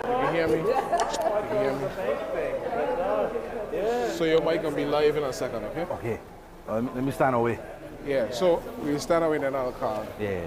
You hear me? You hear me? So your mic gonna be live in a second, okay? Okay. Let me stand away. Yeah, so we stand away then I'll call. Yeah.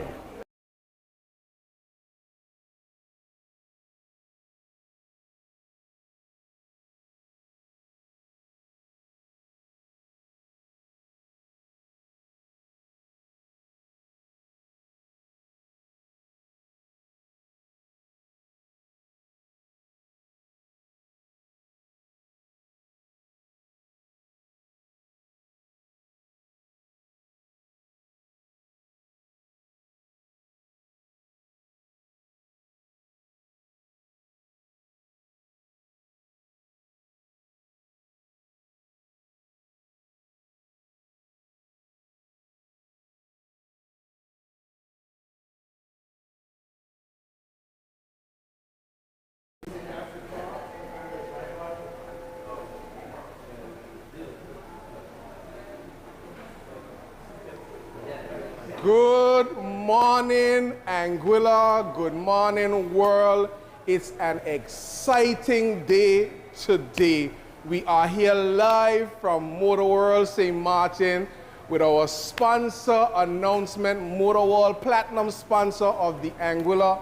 Good morning, Anguilla. Good morning, world. It's an exciting day today. We are here live from Motorworld St. Martin with our sponsor announcement, Motorworld Platinum sponsor of the Anguilla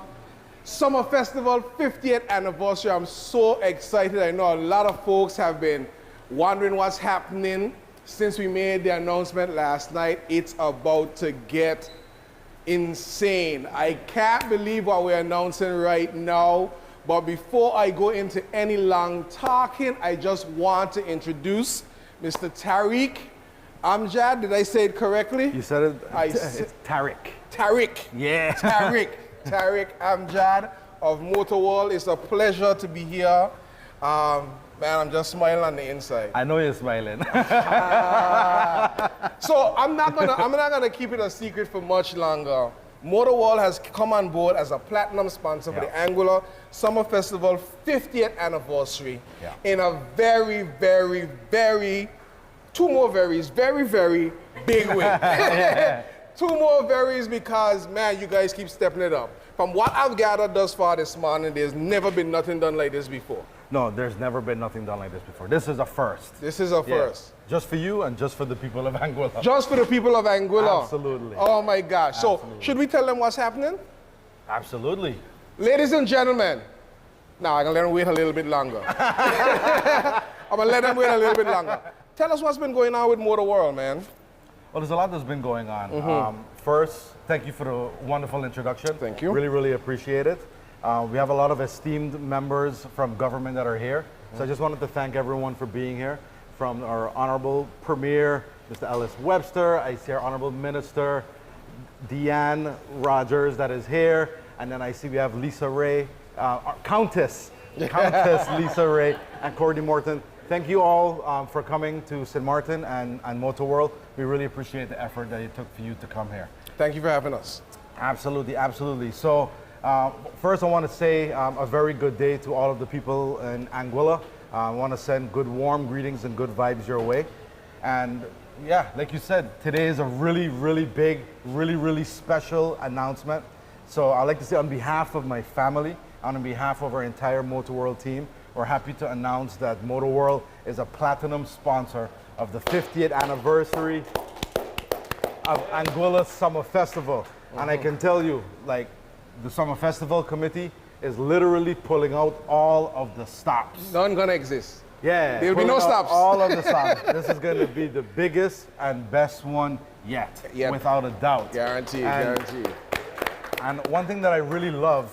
Summer Festival 50th anniversary. I'm so excited. I know a lot of folks have been wondering what's happening. Since we made the announcement last night, it's about to get insane. I can't believe what we're announcing right now. But before I go into any long talking, I just want to introduce Mr. Tariq Amjad. Did I say it correctly? You said it. It's Tariq. Tariq. Yeah. Tariq Amjad of Motorworld. It's a pleasure to be here. Man, I'm just smiling on the inside. I know you're smiling. So I'm not gonna keep it a secret for much longer. Motorworld has come on board as a platinum sponsor for the Anguilla Summer Festival 50th anniversary in a very, very, very, very, very big way. Two more varies because, man, you guys keep stepping it up. From what I've gathered thus far this morning, there's never been nothing done like this before. No, there's never been nothing done like this before. This is a first. This is a first. Just for you and just for the people of Anguilla. Just for the people of Anguilla. Absolutely. Oh my gosh. Absolutely. So, should we tell them what's happening? Absolutely. Ladies and gentlemen, now I'm gonna let them wait a little bit longer. I'm gonna let them wait a little bit longer. Tell us what's been going on with Motorworld, man. Well, there's a lot that's been going on. First, thank you for the wonderful introduction. Thank you. Really, really appreciate it. We have a lot of esteemed members from government that are here. So I just wanted to thank everyone for being here. From our Honorable Premier, Mr. Ellis Webster, I see our Honorable Minister, Deanne Rogers that is here. And then I see we have Lisa Ray, our Countess Lisa Ray, and Courtney Morton. Thank you all for coming to St. Martin and Motorworld. We really appreciate the effort that it took for you to come here. Thank you for having us. Absolutely, absolutely. So first I want to say a very good day to all of the people in Anguilla. I want to send good warm greetings and good vibes your way. And yeah, like you said, today is a really, really big, really, really special announcement. So I'd like to say on behalf of my family, on behalf of our entire Motorworld team, we're happy to announce that Motorworld is a platinum sponsor of the 50th anniversary of Anguilla Summer Festival. And I can tell you, like, the Summer Festival Committee is literally pulling out all of the stops. None gonna exist. Yeah. There'll be no stops. All of the stops. This is gonna be the biggest and best one yet, without a doubt. Guaranteed, guaranteed. And one thing that I really love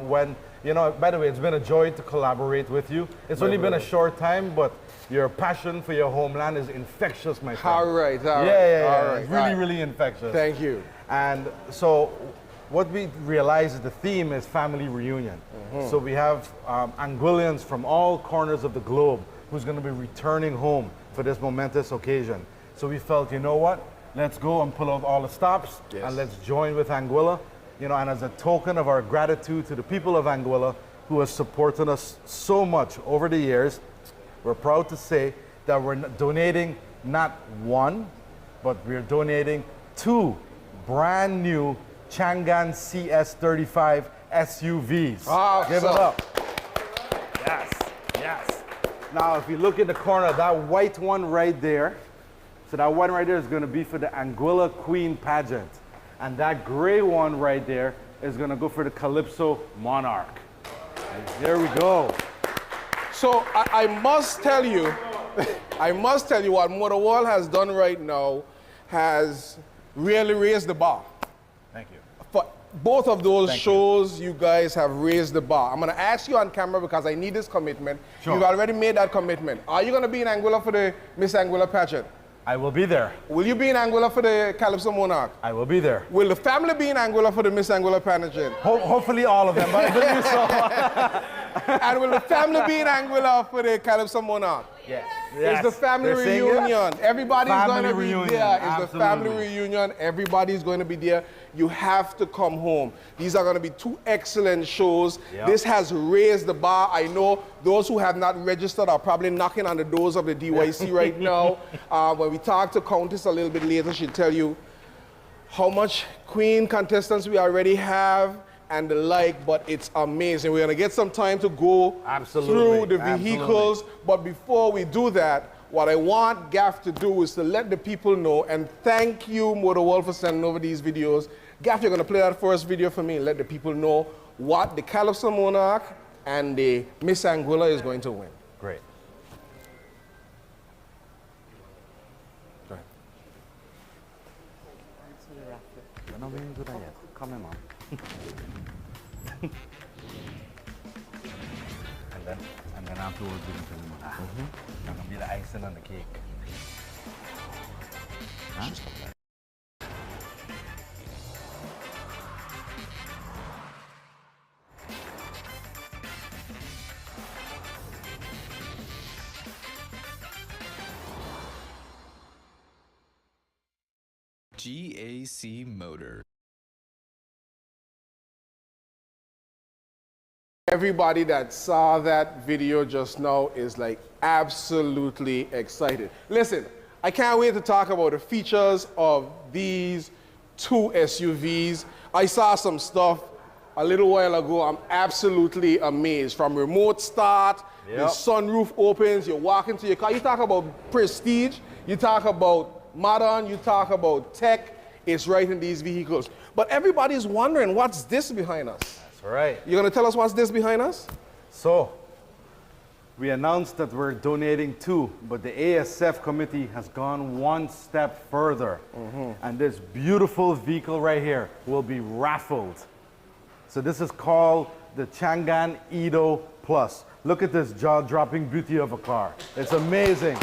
when, you know, by the way, it's been a joy to collaborate with you. It's only been a short time, but your passion for your homeland is infectious, my friend. All right. Yeah. It's really, really infectious. Thank you. And so what we realize is the theme is family reunion. So we have Anguillians from all corners of the globe who's going to be returning home for this momentous occasion. So we felt, you know what? Let's go and pull out all the stops and let's join with Anguilla. You know, and as a token of our gratitude to the people of Anguilla who have supported us so much over the years, we're proud to say that we're donating not one, but we're donating 2 brand new Changan CS35 SUVs. Awesome. Give it up. Now, if you look at the corner, that white one right there, so that one right there is going to be for the Anguilla Queen pageant. And that gray one right there is going to go for the Calypso Monarch. And there we go. So I must tell you, I must tell you what Motorworld has done right now has really raised the bar. Thank you. For both of those shows, you guys have raised the bar. I'm going to ask you on camera because I need this commitment. Sure. You've already made that commitment. Are you going to be in Anguilla for the Miss Anguilla pageant? I will be there. Will you be in Anguilla for the Calypso Monarch? I will be there. Will the family be in Anguilla for the Miss Anguilla pageant? Hopefully all of them, but I believe so. And will the family be in Anguilla for the Calypso Monarch? Yes. It's the family reunion. Yes. Everybody's going to be reunion. there. It's Absolutely. the family reunion. Everybody's going to be there. You have to come home. These are going to be two excellent shows. Yep. This has raised the bar. I know those who have not registered are probably knocking on the doors of the DYC right now. When we talk to Countess a little bit later, she'll tell you how much Queen contestants we already have and the like, but it's amazing. We're gonna get some time to go through the vehicles, but before we do that, what I want Gaff to do is to let the people know, and thank you, Motorworld, for sending over these videos. Gaff, you're gonna play that first video for me and let the people know what the Calypso Monarch and the Miss Anguilla is going to win. Great. Go ahead. You're not being good yet. Come in, Mom. and then afterwards we can put them on. That's gonna be the icing on the cake. Huh? GAC Motor. Everybody that saw that video just now is like absolutely excited. Listen, I can't wait to talk about the features of these two SUVs. I saw some stuff a little while ago. I'm absolutely amazed. From remote start, the sunroof opens, you walk into your car. You talk about prestige, you talk about modern, you talk about tech. It's right in these vehicles. But everybody's wondering, what's this behind us? That's right. You're gonna tell us what's this behind us? So, we announced that we're donating two, but the ASF committee has gone one step further. And this beautiful vehicle right here will be raffled. So this is called the Changan Edo Plus. Look at this jaw-dropping beauty of a car. It's amazing.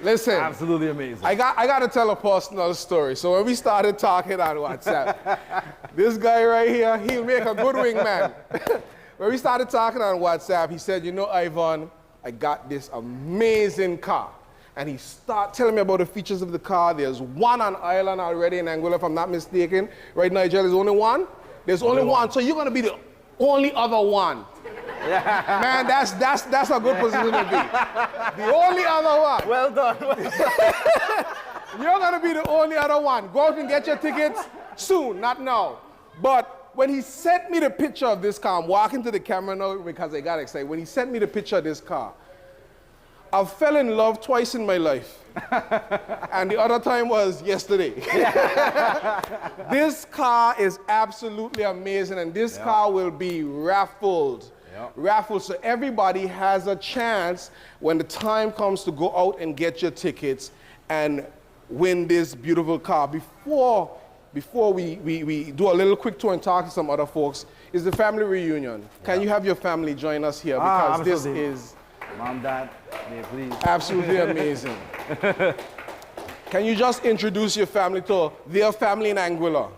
Listen, Absolutely amazing. I got to tell a personal story. So when we started talking on WhatsApp, this guy right here, he'll make a good wingman. When we started talking on WhatsApp, he said, you know, Ivan, I got this amazing car. And he started telling me about the features of the car. There's one on island already in Anguilla, if I'm not mistaken. Right now, there's only one? There's only one. So you're going to be the only other one. Man, that's a good position to be. The only other one. Well done. You're gonna be the only other one. Go out and get your tickets soon, not now. But when he sent me the picture of this car, I'm walking to the camera now because I got excited. When he sent me the picture of this car, I fell in love twice in my life. And the other time was yesterday. This car is absolutely amazing, and this car will be raffled. Raffle, so everybody has a chance when the time comes to go out and get your tickets and win this beautiful car. Before we do a little quick tour and talk to some other folks, is the family reunion. Can you have your family join us here? Because this is... Mom, Dad, may I please? Absolutely amazing. Can you just introduce your family to their family in Anguilla?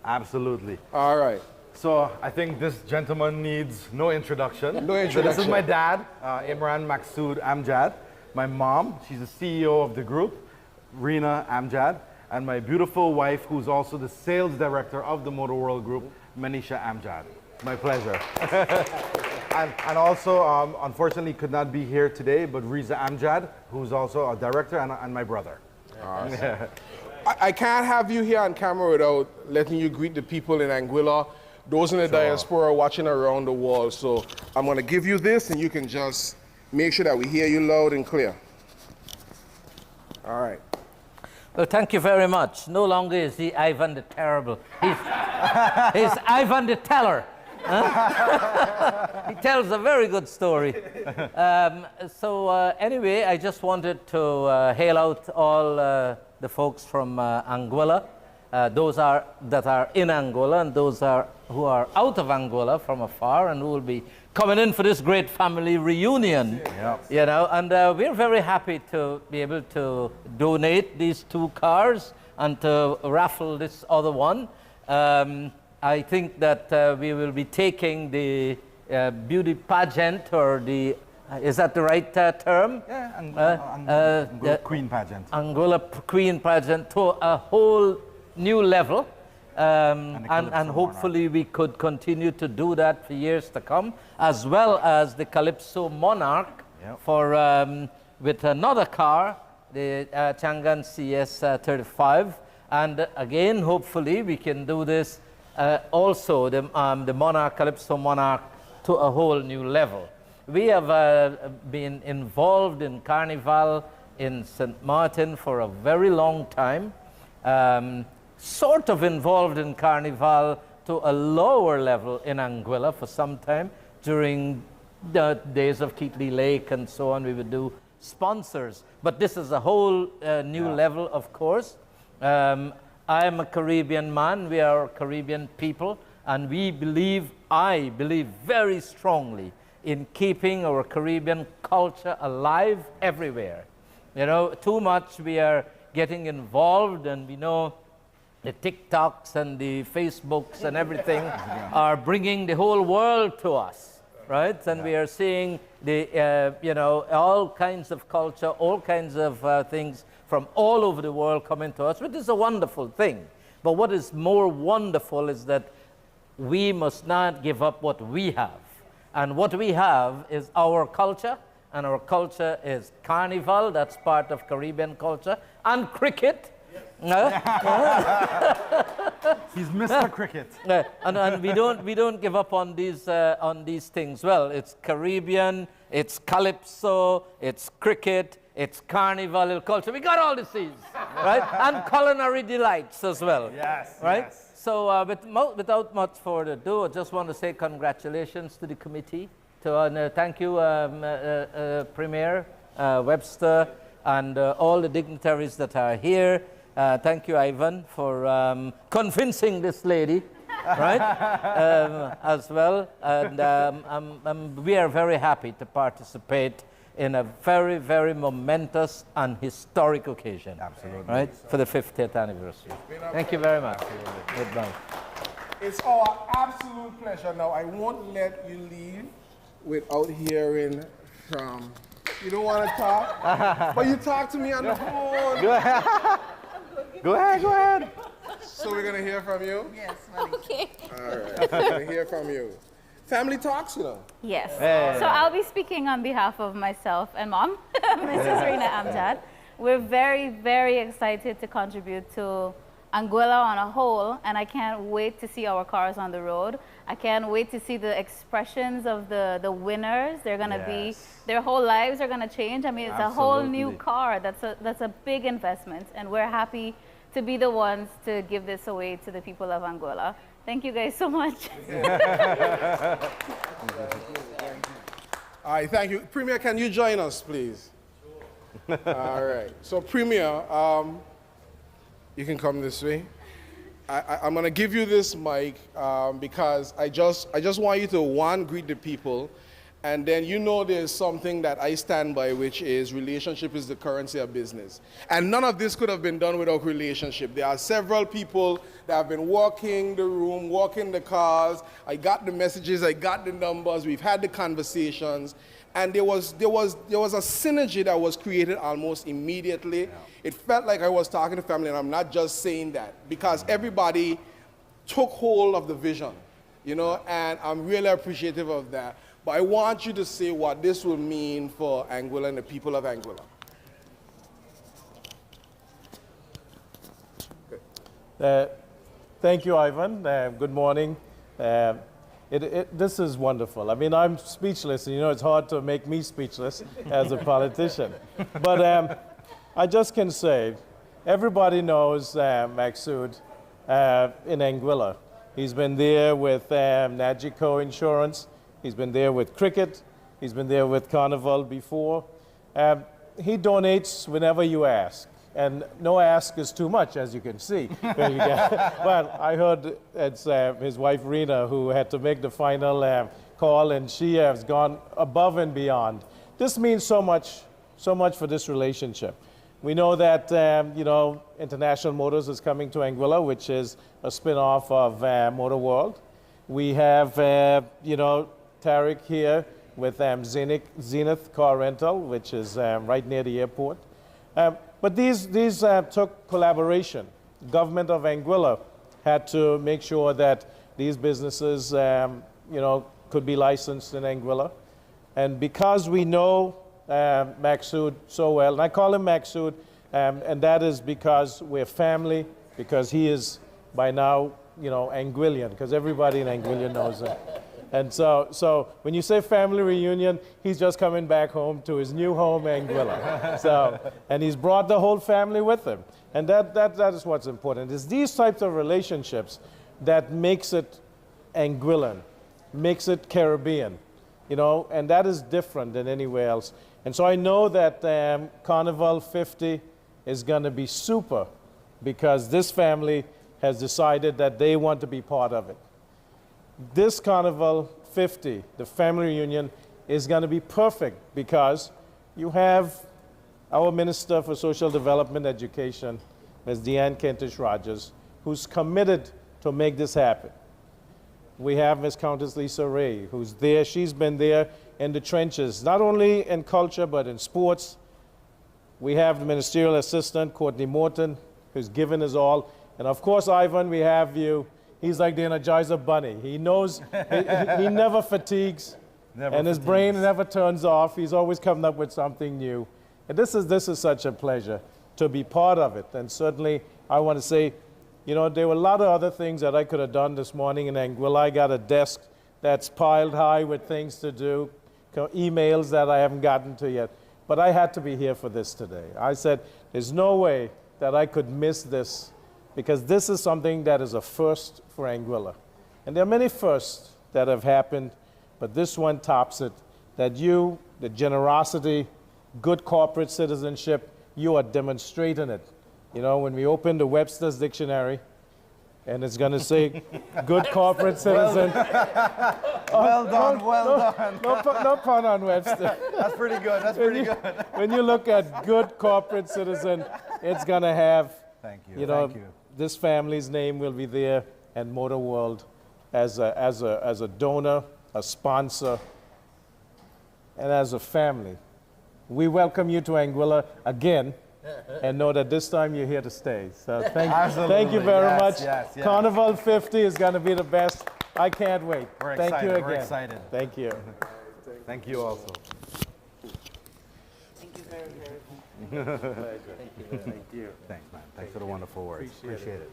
Absolutely. All right. So I think this gentleman needs no introduction. No introduction. So this is my dad, Imran Maksud Amjad. My mom, she's the CEO of the group, Reena Amjad. And my beautiful wife, who's also the sales director of the Motorworld Group, Manisha Amjad. My pleasure. and also, unfortunately, could not be here today, but Riza Amjad, who's also a director, and my brother. Awesome. I can't have you here on camera without letting you greet the people in Anguilla. those in the diaspora watching around the world. So I'm going to give you this, and you can just make sure that we hear you loud and clear. All right. Well, thank you very much. No longer is he Ivan the Terrible. He's Ivan the Teller. Huh? He tells a very good story. Anyway, I just wanted to hail out all the folks from Anguilla, those that are in Angola, and those who are out of Angola from afar, and who will be coming in for this great family reunion. Yeah. You know, and we're very happy to be able to donate these 2 cars and to raffle this other one. I think that we will be taking the beauty pageant, or the, is that the right term? Yeah, Anguilla Queen pageant. Anguilla Queen pageant to a whole new level. And hopefully we could continue to do that for years to come, as well as the Calypso Monarch. Yep. For with another car, the Changan CS35, and again hopefully we can do this also the Monarch, Calypso Monarch, to a whole new level. We have been involved in Carnival in St. Martin for a very long time. Sort of involved in Carnival to a lower level in Anguilla for some time. During the days of Keatley Lake and so on, we would do sponsors. But this is a whole new level, of course. I am a Caribbean man, we are Caribbean people, and I believe very strongly in keeping our Caribbean culture alive everywhere. You know, too much we are getting involved, and we know the TikToks and the Facebooks and everything are bringing the whole world to us, right? And we are seeing the, you know, all kinds of culture, all kinds of things from all over the world coming to us, which is a wonderful thing. But what is more wonderful is that we must not give up what we have. And what we have is our culture, and our culture is Carnival, that's part of Caribbean culture, and cricket. He's Mr. Cricket. And we don't give up on these things. Well, it's Caribbean, it's Calypso, it's cricket, it's Carnival culture. We got all the C's, right? And culinary delights as well. Yes. Right? Yes. So without much further ado, I just want to say congratulations to the committee. Thank you, Premier Webster, and all the dignitaries that are here. Thank you, Ivan, for convincing this lady, right, as well. And we are very happy to participate in a very, very momentous and historic occasion. Absolutely. Right, for the 50th anniversary. Thank you very much. Goodbye. It's our absolute pleasure. Now, I won't let you leave without hearing from... You don't want to talk? But you talk to me on the phone. Go ahead. So we're going to hear from you? Yes, money. Okay. All right, we're going to hear from you. Family talks, you know. Yes. Hey. So I'll be speaking on behalf of myself and Mom, Mrs. Rina Amjad. We're very, very excited to contribute to Anguilla on a whole, and I can't wait to see our cars on the road. I can't wait to see the expressions of the winners. They're going to be, their whole lives are going to change. I mean, it's a whole new car. That's a big investment, and we're happy to be the ones to give this away to the people of Anguilla. Thank you guys so much. All right, thank you. Premier, can you join us, please? All right. So, Premier, you can come this way. I'm going to give you this mic because I just want you to, one, greet the people, and then you know there's something that I stand by, which is relationship is the currency of business. And none of this could have been done without relationship. There are several people that have been walking the room, walking the cars. I got the messages, I got the numbers, we've had the conversations. And there was a synergy that was created almost immediately. Yeah. It felt like I was talking to family, and I'm not just saying that, because everybody took hold of the vision, you know, and I'm really appreciative of that. But I want you to say what this will mean for Anguilla and the people of Anguilla. Thank you, Ivan. Good morning. This is wonderful. I mean, I'm speechless, and you know it's hard to make me speechless as a politician. But I just can say, everybody knows Maksud in Anguilla. He's been there with Nagico Insurance. He's been there with Cricket. He's been there with Carnival before. He donates whenever you ask. And no ask is too much, as you can see. Well, I heard it's his wife, Rena, who had to make the final call, and she has gone above and beyond. This means so much for this relationship. We know that, you know, International Motors is coming to Anguilla, which is a spin-off of Motorworld. We have, you know, Tariq here with Zenith Car Rental, which is right near the airport. But these took collaboration. Government of Anguilla had to make sure that these businesses, you know, could be licensed in Anguilla. And because we know Maksud so well, and I call him Maksud, and that is because we're family, because he is by now, you know, Anguillian, because everybody in Anguilla knows him. And so when you say family reunion, he's just coming back home to his new home, Anguilla. And he's brought the whole family with him. And that is what's important. It's these types of relationships that makes it Anguillan, makes it Caribbean, you know, and that is different than anywhere else. And so I know that Carnival 50 is going to be super because this family has decided that they want to be part of it. This Carnival 50, the family reunion, is going to be perfect because you have our Minister for Social Development and Education, Ms. Deanne Kentish-Rogers, who's committed to make this happen. We have Ms. Countess Lisa Ray, who's there. She's been there in the trenches, not only in culture, but in sports. We have the Ministerial Assistant, Courtney Morton, who's given us all. And of course, Ivan, we have you. He's like the Energizer Bunny. He knows, he never fatigues, and his brain never turns off. He's always coming up with something new. And this is such a pleasure to be part of it. And certainly, I want to say, you know, there were a lot of other things that I could have done this morning in Anguilla. I got a desk that's piled high with things to do, emails that I haven't gotten to yet. But I had to be here for this today. I said, there's no way that I could miss this, because this is something that is a first for Anguilla. And there are many firsts that have happened, but this one tops it, that you, the generosity, good corporate citizenship, you are demonstrating it. You know, when we open the Webster's Dictionary, and it's going to say, good corporate citizen. Well done. No pun on Webster. That's pretty good. That's pretty good. When you look at good corporate citizen, it's going to have, Thank you. you know, Thank you. this family's name will be there, and Motorworld as a donor, a sponsor, and as a family. We welcome you to Anguilla again, and know that this time you're here to stay. So thank you very much. Yes. Carnival 50 is going to be the best. I can't wait. We're Thank excited. you again. We're excited. Thank you. Thank you also. Thank you very, very much. Thank you. Thanks, man. Thanks for the wonderful words. Appreciate it.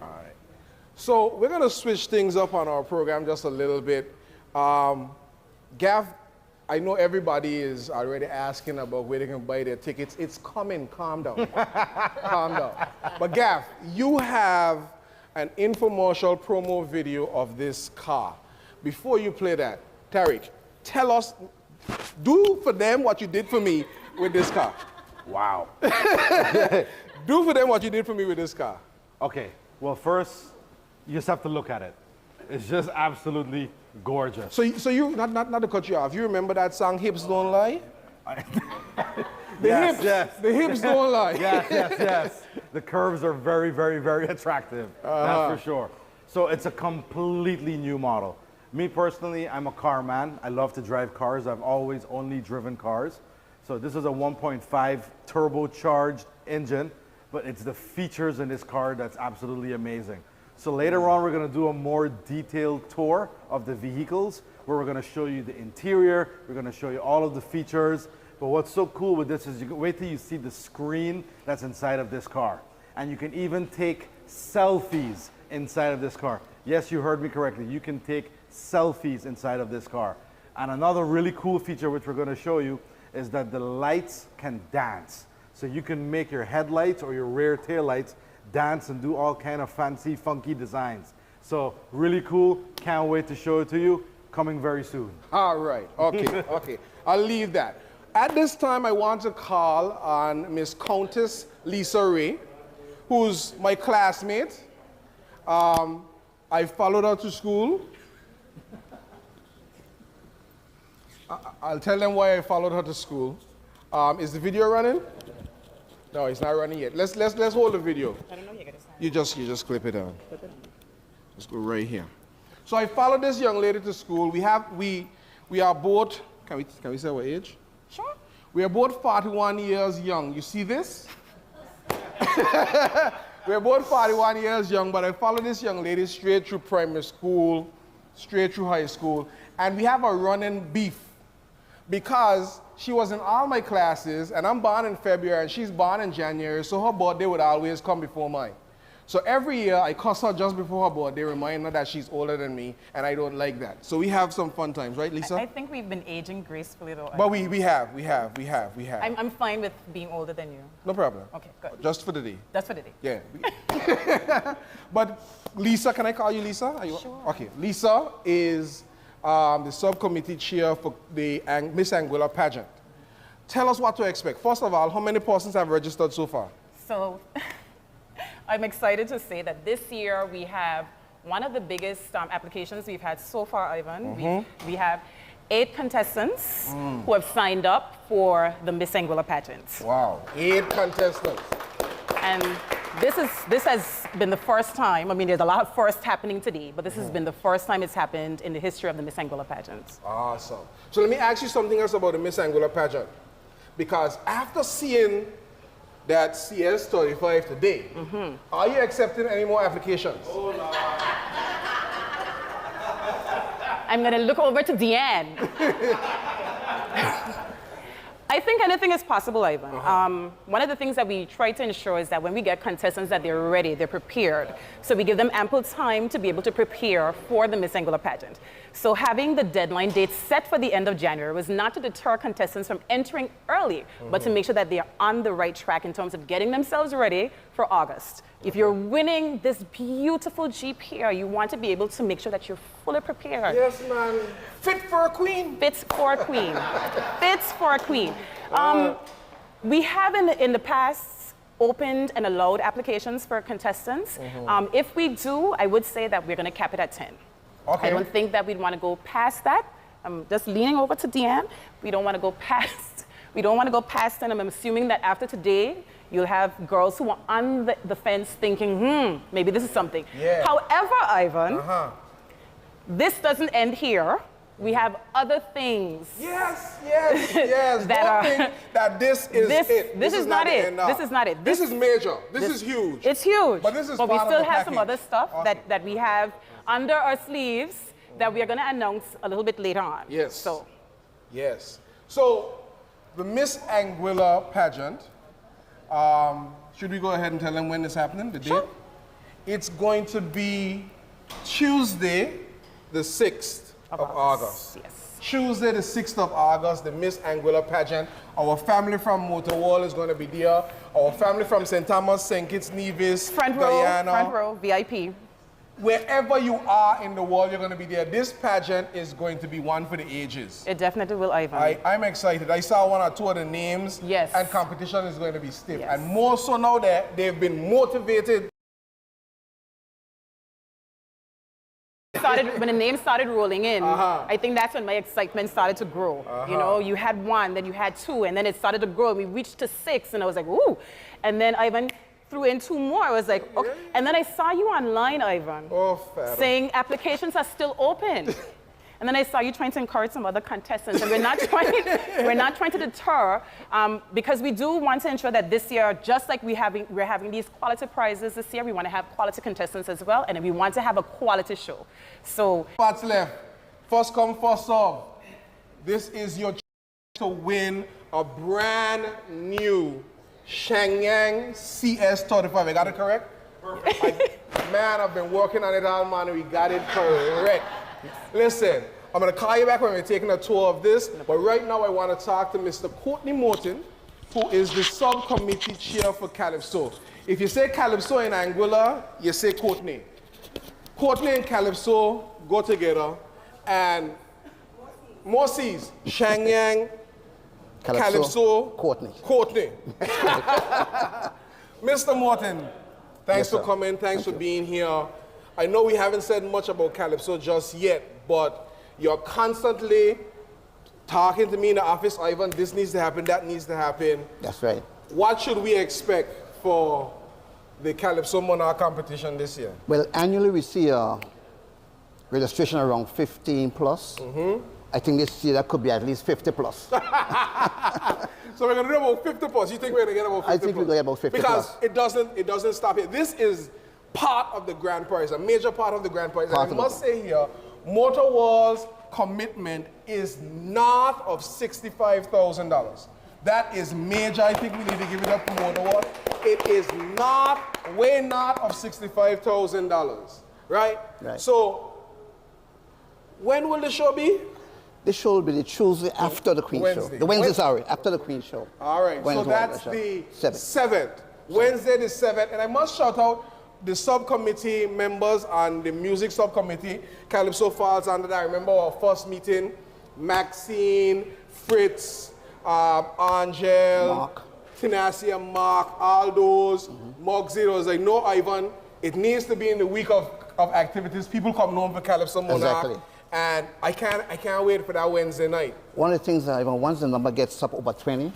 All right. So we're going to switch things up on our program just a little bit. Gav, I know everybody is already asking about where they can buy their tickets. It's coming. Calm down. Calm down. But Gav, you have an infomercial promo video of this car. Before you play that, Tariq, tell us, do for them what you did for me with this car. Wow. Do for them what you did for me with this car. Okay. Well, first, you just have to look at it. It's just absolutely gorgeous. So you, not to cut you off, you remember that song, Hips Don't Lie? Yes. The hips don't lie. Yes. The curves are very, very, very attractive. That's for sure. So it's a completely new model. Me personally, I'm a car man. I love to drive cars. I've always only driven cars. So this is a 1.5 turbocharged engine, but it's the features in this car that's absolutely amazing. So later on, we're going to do a more detailed tour of the vehicles, where we're going to show you the interior, we're going to show you all of the features. But what's so cool with this is you can wait till you see the screen that's inside of this car. And you can even take selfies inside of this car. Yes, you heard me correctly. You can take selfies inside of this car. And another really cool feature which we're going to show you is that the lights can dance. So you can make your headlights or your rear tail lights dance and do all kind of fancy, funky designs. So really cool. Can't wait to show it to you. Coming very soon. All right. Okay. Okay. I'll leave that. At this time, I want to call on Miss Countess Lisa Ray, who's my classmate. I followed her to school. I'll tell them why I followed her to school. Is the video running? No, it's not running yet. Let's hold the video. I don't know. You just clip it on. Let's go right here. So I followed this young lady to school. We are both. Can we say our age? Sure. We are both 41 years young. You see this? We're both 41 years young, but I followed this young lady straight through primary school, straight through high school, and we have a running beef because she was in all my classes, and I'm born in February, and she's born in January, so her birthday would always come before mine. So every year, I cuss her just before her birthday, remind her that she's older than me, and I don't like that. So we have some fun times, right, Lisa? I think we've been aging gracefully, though. But we have. I'm fine with being older than you. No problem. Okay, good. Just for the day. That's for the day. Yeah. But Lisa, can I call you Lisa? Sure. Okay. Lisa is the subcommittee chair for the Miss Anguilla pageant. Tell us what to expect. First of all, how many persons have registered so far? So I'm excited to say that this year we have one of the biggest applications we've had so far, Ivan. We have 8 contestants who have signed up for the Miss Anguilla pageant. Wow. 8 contestants. And this has been the first time. I mean, there's a lot of firsts happening today, but this has been the first time it's happened in the history of the Miss Anguilla pageant. Awesome. So let me ask you something else about the Miss Anguilla pageant. Because after seeing that CS35 today, are you accepting any more applications? Oh, no. I'm going to look over to Deanne. I think anything is possible, Ivan. One of the things that we try to ensure is that when we get contestants that they're ready, they're prepared. So we give them ample time to be able to prepare for the Miss Anguilla pageant. So having the deadline date set for the end of January was not to deter contestants from entering early, but to make sure that they are on the right track in terms of getting themselves ready for August. If you're winning this beautiful Jeep here, you want to be able to make sure that you're fully prepared. Yes, man. Fit for a queen. Fits for a queen. Fits for a queen. We have in the past opened and allowed applications for contestants. If we do, I would say that we're going to cap it at 10. Okay. I don't think that we'd want to go past that. I'm just leaning over to Deanne. We don't want to go past. We don't want to go past 10. I'm assuming that after today, you'll have girls who are on the fence thinking, maybe this is something. Yeah. However, Ivan, this doesn't end here. We have other things. Yes. Don't think that this is it. This is not it. This is not it. This is major. This is huge. It's huge. But this is But we part of still the have some package. other stuff Awesome. that we have under our sleeves that we are going to announce a little bit later on. Yes. Yes. So the Miss Anguilla pageant, should we go ahead and tell them when it's happening, the date? It's going to be Tuesday, the 6th of August. Yes. Tuesday, the 6th of August, the Miss Anguilla pageant. Our family from Motorworld is going to be there. Our family from St. Thomas, St. Kitts, Nevis, Guyana. Front row, VIP. Wherever you are in the world, you're going to be there. This pageant is going to be one for the ages. It definitely will, Ivan. I'm excited. I saw 1 or 2 of the names. Yes. And competition is going to be stiff. Yes. And more so now that they've been motivated. When the names started rolling in, I think that's when my excitement started to grow. You know, you had 1, then you had 2, and then it started to grow. We reached to 6, and I was like, ooh. And then Ivan threw in 2 more. I was like, okay. And then I saw you online, Ivan, saying applications are still open. And then I saw you trying to encourage some other contestants, and we're not trying to deter, because we do want to ensure that this year, just like we're having these quality prizes this year, we want to have quality contestants as well, and we want to have a quality show. So What's left? First come, first serve. This is your chance to win a brand new Shenyang CS35. I got it correct? Perfect. Man, I've been working on it all, man. We got it correct. Listen, I'm going to call you back when we're taking a tour of this. But right now, I want to talk to Mr. Courtney Morton, who is the subcommittee chair for Calypso. If you say Calypso in Anguilla, you say Courtney. Courtney and Calypso go together, and Morsi's, Shangyang, Calypso, Courtney. Mr. Morton, thanks for coming, thanks for being here. I know we haven't said much about Calypso just yet, but you're constantly talking to me in the office, Ivan, this needs to happen, that needs to happen. That's right. What should we expect for the Calypso Monarch competition this year? Well, annually we see a registration around 15 plus. I think this year that could be at least 50 plus. So we're going to do about 50 plus. You think we're going to get about 50 I think plus? we're going to get about 50 because plus. it doesn't stop here. This is part of the grand prize, a major part of the grand prize. And I must say here, Motorworld's commitment is north of $65,000. That is major. I think we need to give it up to Motorworld. It is way north of $65,000, right? Right. So when will the show be? The show will be the Tuesday after the Queen show. The Wednesday, sorry, after the Queen show. All right, so that's the 7th. Wednesday the 7th. And I must shout out the subcommittee members and the music subcommittee. Calypso falls under that. I remember our first meeting, Maxine, Fritz, Angel, Mark. Tinacia, Mark, all those, Moxie. I was like, no, Ivan, it needs to be in the week of activities. People come home for Calypso Monarch. Exactly. And I can't wait for that Wednesday night. One of the things that even once the number gets up over 20,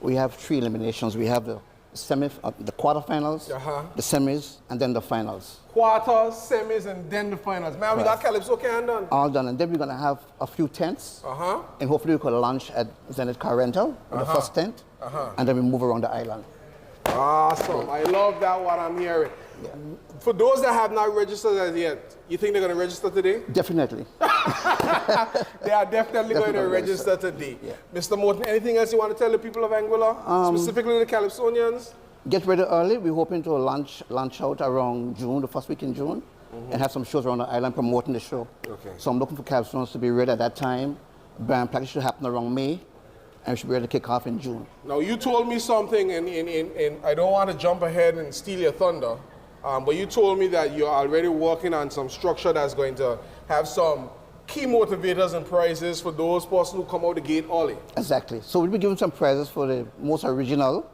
we have 3 eliminations. We have the the quarterfinals, the semis, and then the finals. Quarters, semis, and then the finals. Man, we got Calypso can done. All done, and then we're gonna have a few tents, and hopefully we could launch at Zenith Car Rental, the first tent, and then we move around the island. Awesome, I love that what I'm hearing. Yeah. For those that have not registered as yet, you think they're going to register today? Definitely. They are definitely going to register today. Yeah. Mr. Morton, anything else you want to tell the people of Anguilla, specifically the Calypsonians? Get ready early. We're hoping to launch out around June, the first week in June, and have some shows around the island promoting the show. Okay. So I'm looking for Calypsonians to be ready at that time. Band practice should happen around May, and we should be ready to kick off in June. Now, you told me something, and I don't want to jump ahead and steal your thunder, but you told me that you're already working on some structure that's going to have some key motivators and prizes for those persons who come out the gate early. Exactly. So we'll be giving some prizes for the most original,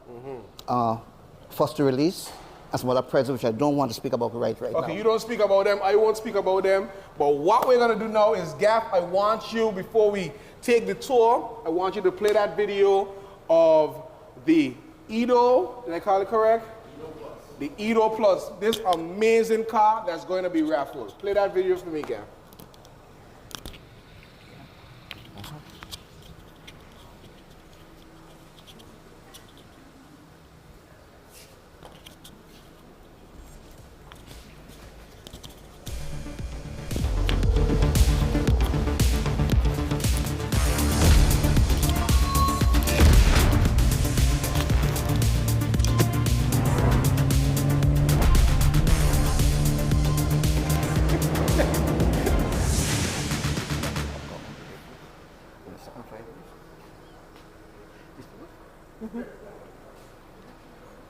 first to release, and some other prizes which I don't want to speak about right now. Okay, you don't speak about them, I won't speak about them, but what we're going to do now is, Gaff, I want you, before we take the tour, I want you to play that video of the Edo, did I call it correct? The Edo Plus, this amazing car that's going to be raffled. Play that video for me, Gaff.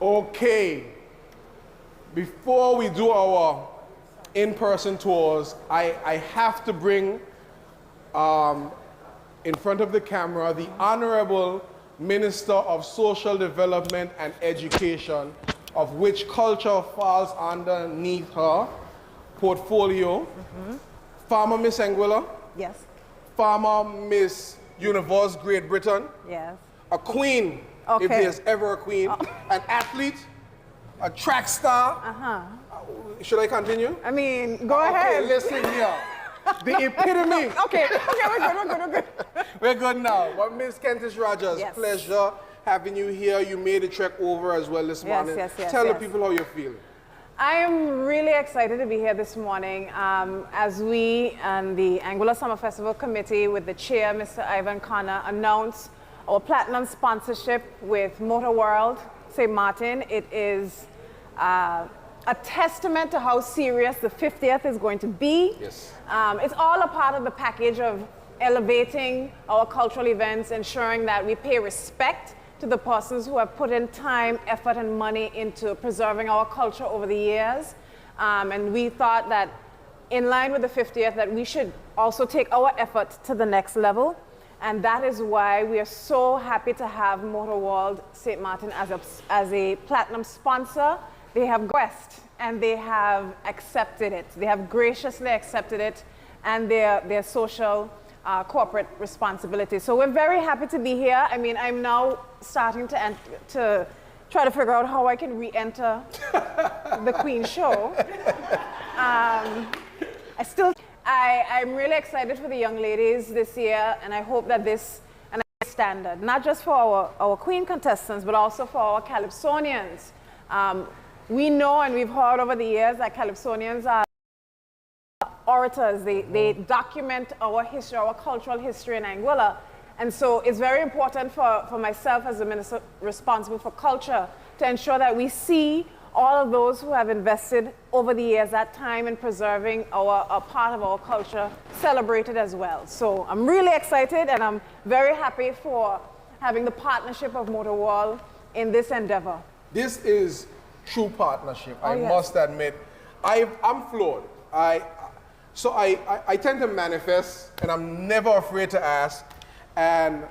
Okay, before we do our in-person tours, I have to bring in front of the camera the Honorable Minister of Social Development and Education, of which culture falls underneath her portfolio. Farmer Miss Anguilla. Yes. Farmer Miss Universe Great Britain. Yes. A queen. Okay. If there's ever a queen, an athlete, a track star. Should I continue? I mean, go ahead. Okay, listen here. The epitome. Okay, we're good. We're good now. Well, Ms. Kentish Rogers, Yes. pleasure having you here. You made a trek over as well this morning. Yes, Tell the yes. people how you're feeling. I am really excited to be here this morning as we and the Anguilla Summer Festival Committee with the chair, Mr. Ivan Connor, announce our platinum sponsorship with Motorworld St. Martin. It is a a testament to how serious the 50th is going to be. Yes. It's all a part of the package of elevating our cultural events, ensuring that we pay respect to the persons who have put in time, effort, and money into preserving our culture over the years. And we thought that in line with the 50th, that we should also take our effort to the next level. And that is why we are so happy to have Motorworld St. Martin as a platinum sponsor. They have requested and they have accepted it. They have graciously accepted it and their social corporate responsibility. So we're very happy to be here. I mean, I'm now starting to try to figure out how I can re-enter the Queen show. I'm really excited for the young ladies this year, and I hope that this is a standard, not just for our Queen contestants, but also for our Calypsonians. We know and we've heard over the years that Calypsonians are orators. They document our history, our cultural history in Anguilla. And so it's very important for myself as the minister responsible for culture to ensure that we see all of those who have invested over the years that time in preserving a part of our culture celebrated as well. So I'm really excited and I'm very happy for having the partnership of Motorworld in this endeavor. This is true partnership. Oh, I yes. must admit. I'm floored. I tend to manifest and I'm never afraid to ask. And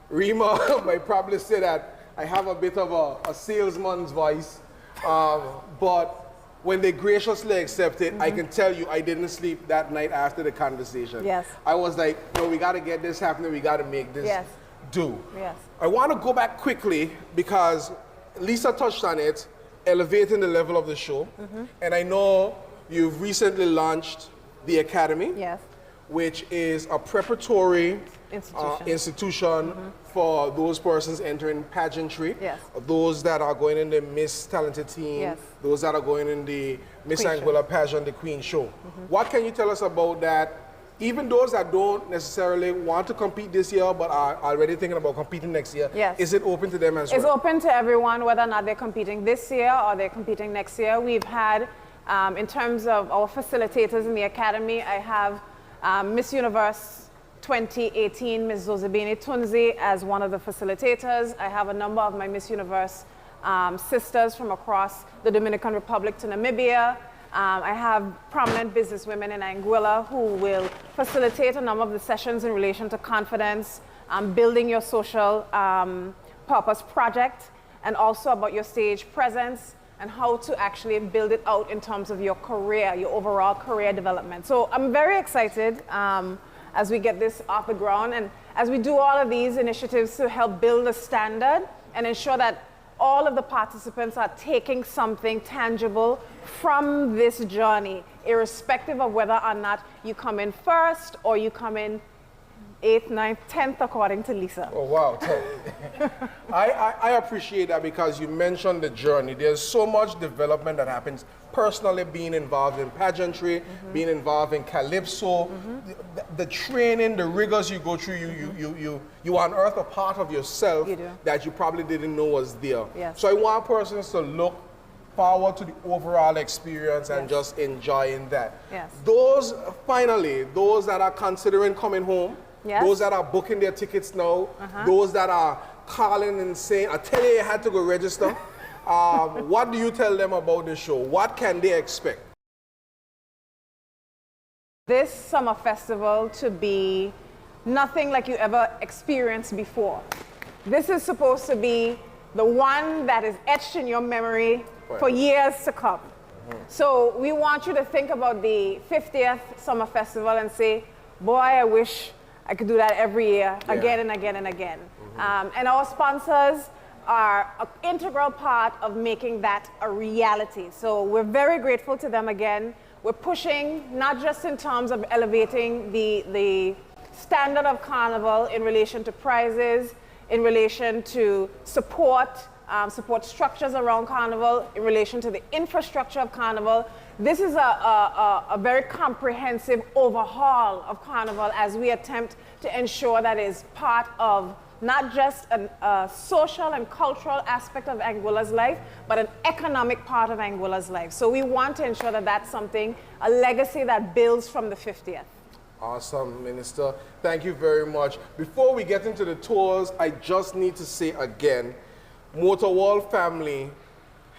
Rima might probably say that I have a bit of a salesman's voice. But when they graciously accepted, I can tell you I didn't sleep that night after the conversation. Yes. I was like, no, we got to get this happening. We got to make this do. Yes. I want to go back quickly because Lisa touched on it, elevating the level of the show. And I know you've recently launched the Academy, which is a preparatory institution for those persons entering pageantry, those that are going in the Miss Talented Team, those that are going in the Miss Anguilla Pageant, the Queen Show. What can you tell us about that? Even those that don't necessarily want to compete this year but are already thinking about competing next year, is it open to them as well? It's open to everyone, whether or not they're competing this year or they're competing next year. We've had, in terms of our facilitators in the Academy, I have Miss Universe 2018, Ms. Zozibini Tunzi, as one of the facilitators. I have a number of my Miss Universe sisters from across the Dominican Republic to Namibia. I have prominent businesswomen in Anguilla who will facilitate a number of the sessions in relation to confidence, building your social purpose project, and also about your stage presence and how to actually build it out in terms of your career, your overall career development. So I'm very excited as we get this off the ground and as we do all of these initiatives to help build a standard and ensure that all of the participants are taking something tangible from this journey, irrespective of whether or not you come in first or you come in 8th, 9th, 10th, according to Lisa. Oh, wow. I appreciate that because you mentioned the journey. There's so much development that happens personally, being involved in pageantry, being involved in calypso, the training, the rigors you go through, you unearth a part of yourself that you probably didn't know was there. So I want persons to look forward to the overall experience and just enjoying that. Those that are considering coming home, those that are booking their tickets now, those that are calling and saying, I tell you, I had to go register. What do you tell them about the show? What can they expect? This summer festival to be nothing like you ever experienced before. This is supposed to be the one that is etched in your memory for years to come. So we want you to think about the 50th Summer Festival and say, boy, I wish I could do that every year, again and again and again. And our sponsors are an integral part of making that a reality. So we're very grateful to them again. We're pushing not just in terms of elevating the standard of Carnival in relation to prizes, in relation to support structures around Carnival, in relation to the infrastructure of Carnival. This is a very comprehensive overhaul of Carnival as we attempt to ensure that is part of not just a social and cultural aspect of Anguilla's life, but an economic part of Anguilla's life. So we want to ensure that that's something, a legacy that builds from the 50th. Awesome, Minister. Thank you very much. Before we get into the tours, I just need to say again, Motorworld family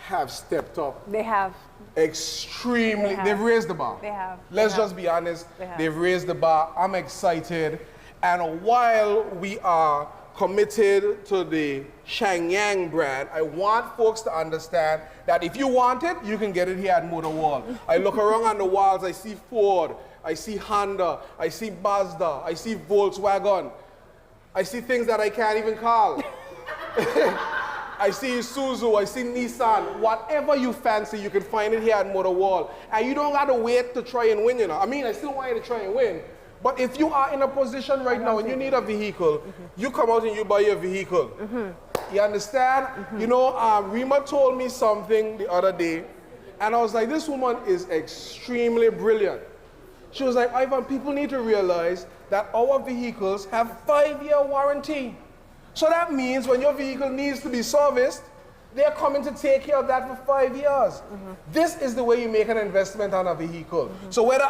have stepped up. They have. Extremely. They've raised the bar. They have. Let's just be honest. They've raised the bar. I'm excited. And while we are committed to the Shenyang brand, I want folks to understand that if you want it, you can get it here at Motorworld. I look around on the walls, I see Ford, I see Honda, I see Mazda, I see Volkswagen. I see things that I can't even call. I see Isuzu, I see Nissan. Whatever you fancy, you can find it here at Motorworld. And you don't got to wait to try and win, you know. I mean, I still want you to try and win. But if you are in a position right now and you need a vehicle, you come out and you buy your vehicle. You understand? You know, Rima told me something the other day, and I was like, this woman is extremely brilliant. She was like, Ivan, people need to realize that our vehicles have 5-year warranty. So that means when your vehicle needs to be serviced, they're coming to take care of that for 5 years. This is the way you make an investment on a vehicle. So whether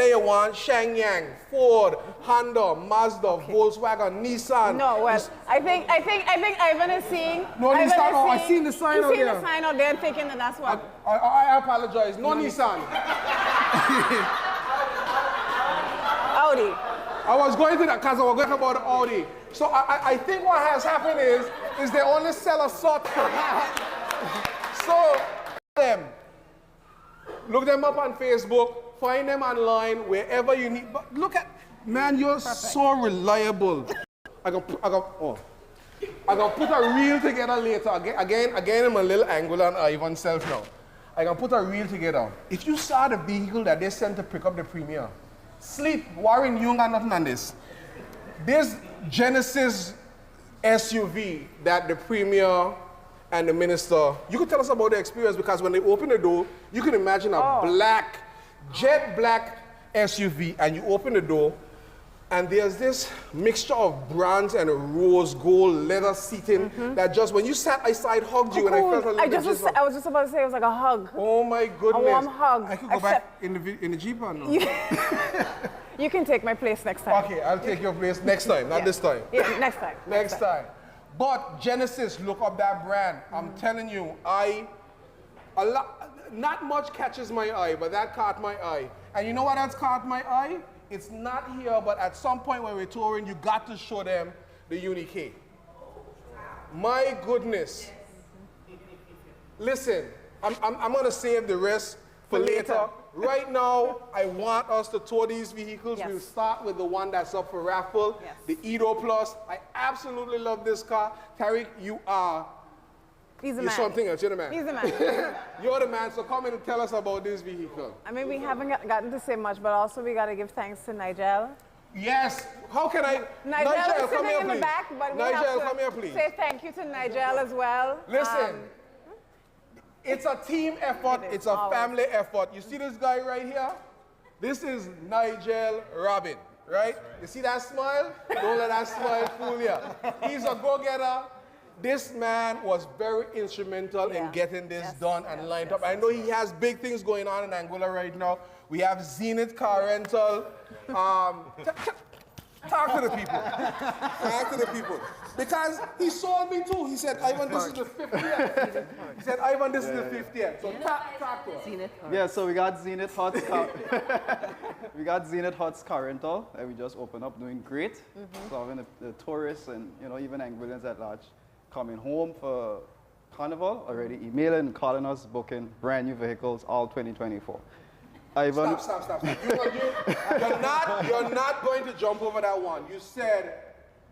you want Shenyang, Ford, Honda, Mazda, Volkswagen, Nissan. No, well, I think Ivan is seeing. No, Ivan Nissan. is Oh, I seeing- seen the sign He's out seen there. the sign out there and thinking that that's what. I apologize. No Nissan. Audi. I was going to that because I was going about the Audi. So I think what has happened is they only sell a sort. So look them up on Facebook, find them online, wherever you need. But look at, man, you're so reliable. I can put a reel together later. Again, I'm a little Anguilla and Ivan self now. I can put a reel together. If you saw the vehicle that they sent to pick up the Premier, sleep, Warren, you ain't got nothing on this. This Genesis SUV that the Premier and the Minister, you could tell us about the experience, because when they open the door, you can imagine a jet black SUV, and you open the door, and there's this mixture of bronze and rose gold leather seating that just, when you sat aside, hugged you, and I felt a little bit I was just about to say it was like a hug. Oh my goodness. A warm hug. I could go back in the Jeep or no? You can take my place next time. Okay, I'll take your place next time, not this time. Yeah, next time. Next time. But Genesis, look up that brand. I'm telling you, not much catches my eye, but that caught my eye. And you know what else caught my eye? It's not here, but at some point when we're touring, you got to show them the Unique. My goodness. Listen, I'm going to save the rest for later. Right now, I want us to tour these vehicles. Yes. We'll start with the one that's up for raffle, the Edo Plus. I absolutely love this car. Tariq, you are... He's the You're man. something else. You're the man. He's the man. You're the man, so come in and tell us about this vehicle. I mean, we haven't gotten to say much, but also we got to give thanks to Nigel. Yes. How can I... Nigel is come sitting here, in please. the back, but we Nigel, have come here, to please. say thank you to Nigel as well. Listen, it's a team effort. It's a always. family effort. You see this guy right here? This is Nigel Robin, right? You see that smile? Don't let that smile fool you. He's a go-getter. This man was very instrumental in getting this done and lined up. I know he has big things going on in Anguilla right now. We have Zenith Car Rental. Talk to the people. Talk to the people. Because he saw me too. He said, Ivan, this is the 50th. He said, Ivan, this is the 50th. So talk to us. Yeah, so we got Zenith Hot's car rental, and we just opened up, doing great. So having the tourists and even Anguillans at large coming home for Carnival, already emailing, calling us, booking brand new vehicles all 2024. Ivan, Stop. You're not going to jump over that one. You said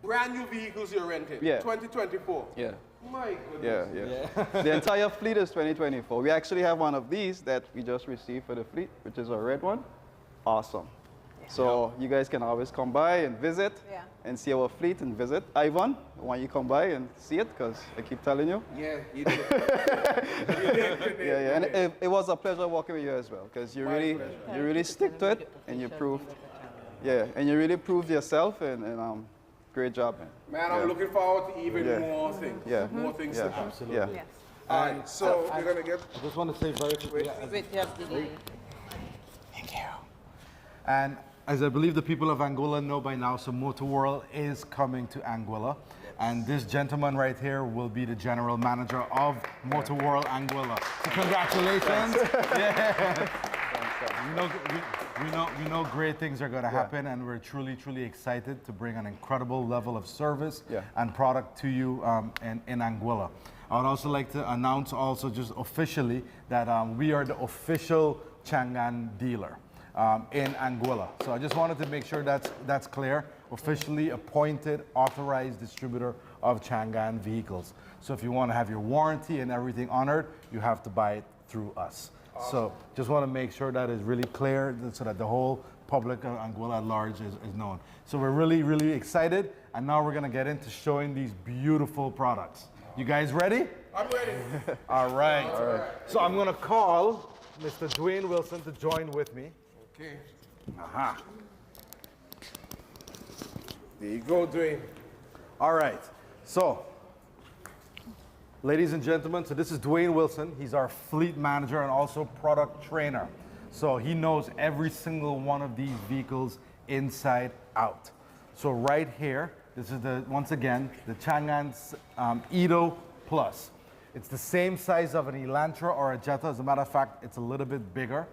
brand new vehicles you're renting. Yeah. 2024. Yeah. My goodness. Yeah. The entire fleet is 2024. We actually have one of these that we just received for the fleet, which is a red one. Awesome. So you guys can always come by and visit and see our fleet and visit. Ivan, why don't you come by and see it? Because I keep telling you. Yeah, you did. Yeah. And it was a pleasure working with you as well, because you really stick to it, and you proved, and you really proved yourself, and Great job, man. Man, I'm looking forward to even Yeah. more things. Yeah. More things Yeah. to come. Absolutely. Yeah. Yes. All right, so we're going to get... I just want to say very quickly. Wait, yes, Didi. And as I believe the people of Anguilla know by now, so Motorworld is coming to Anguilla. And this gentleman right here will be the general manager of Motorworld Anguilla. So congratulations. Yeah. We know great things are going to happen, and we're truly, truly excited to bring an incredible level of service and product to you in Anguilla. I would also like to announce also just officially that we are the official Changan dealer in Anguilla. So I just wanted to make sure that's clear. Officially appointed, authorized distributor of Changan vehicles. So if you want to have your warranty and everything honored, you have to buy it through us. Awesome. So just want to make sure that is really clear so that the whole public of Anguilla at large is known. So we're really, really excited. And now we're going to get into showing these beautiful products. You guys ready? I'm ready. All right. All right. So I'm going to call Mr. Dwayne Wilson to join with me. Okay. Aha. There you go, Dwayne. All right. So, ladies and gentlemen, so this is Dwayne Wilson. He's our fleet manager and also product trainer. So he knows every single one of these vehicles inside out. So right here, this is once again, the Changan Edo Plus. It's the same size of an Elantra or a Jetta. As a matter of fact, it's a little bit bigger.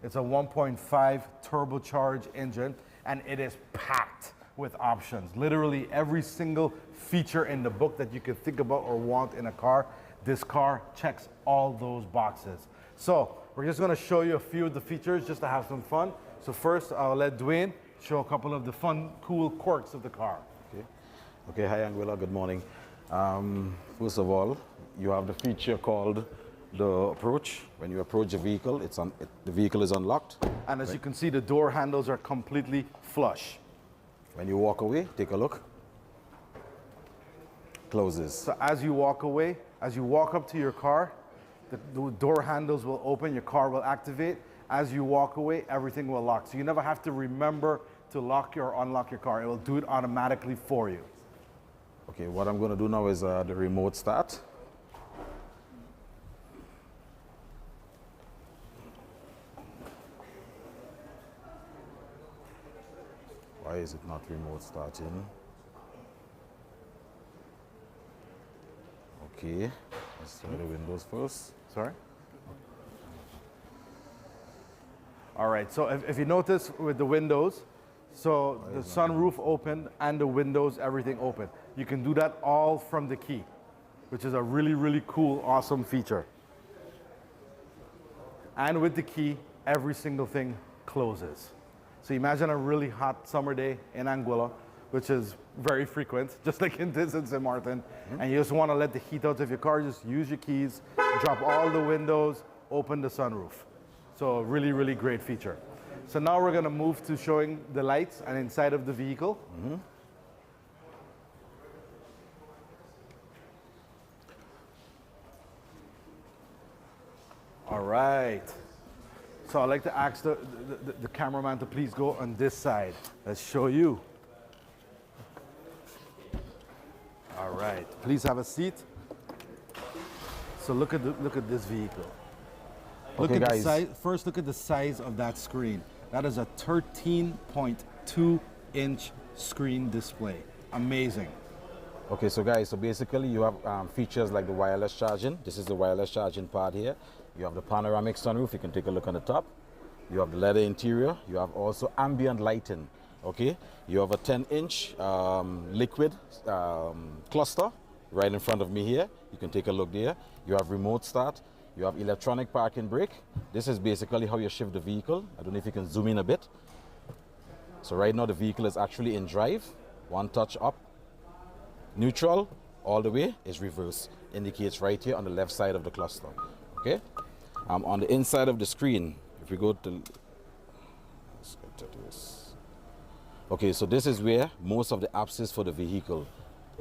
It's a 1.5 turbocharged engine, and it is packed with options. Literally every single feature in the book that you could think about or want in a car, this car checks all those boxes. So we're just gonna show you a few of the features just to have some fun. So first, I'll let Dwayne show a couple of the fun, cool quirks of the car. Okay, hi Anguilla, good morning. First of all, you have the feature called the approach. When you approach the vehicle, the vehicle is unlocked. And as you can see, the door handles are completely flush. When you walk away, take a look. Closes. So as you walk away, as you walk up to your car, the door handles will open, your car will activate. As you walk away, everything will lock. So you never have to remember to lock or unlock your car. It will do it automatically for you. Okay, what I'm going to do now is the remote start. Why is it not remote starting? Okay, let's try the windows first. Sorry? All right, so if you notice with the windows, so the sunroof open and the windows, everything open. You can do that all from the key, which is a really, really cool, awesome feature. And with the key, every single thing closes. So imagine a really hot summer day in Anguilla, which is very frequent, just like in this in St. Martin, and you just want to let the heat out of your car, just use your keys, drop all the windows, open the sunroof. So really, really great feature. So now we're going to move to showing the lights and inside of the vehicle. All right. So I'd like to ask the cameraman to please go on this side. Let's show you. All right. Please have a seat. So look at this vehicle. Look Okay, at guys. the size. First, look at the size of that screen. That is a 13.2-inch screen display. Amazing. Okay, so guys, so basically you have features like the wireless charging. This is the wireless charging part here. You have the panoramic sunroof. You can take a look on the top. You have the leather interior. You have also ambient lighting. Okay, you have a 10-inch liquid cluster right in front of me here. You can take a look there. You have remote start. You have electronic parking brake. This is basically how you shift the vehicle. I don't know if you can zoom in a bit. So right now the vehicle is actually in drive. One touch up. Neutral all the way is reverse. Indicates right here on the left side of the cluster. Okay. On the inside of the screen, if we go to, let's get to this. Okay, so this is where most of the apps is for the vehicle.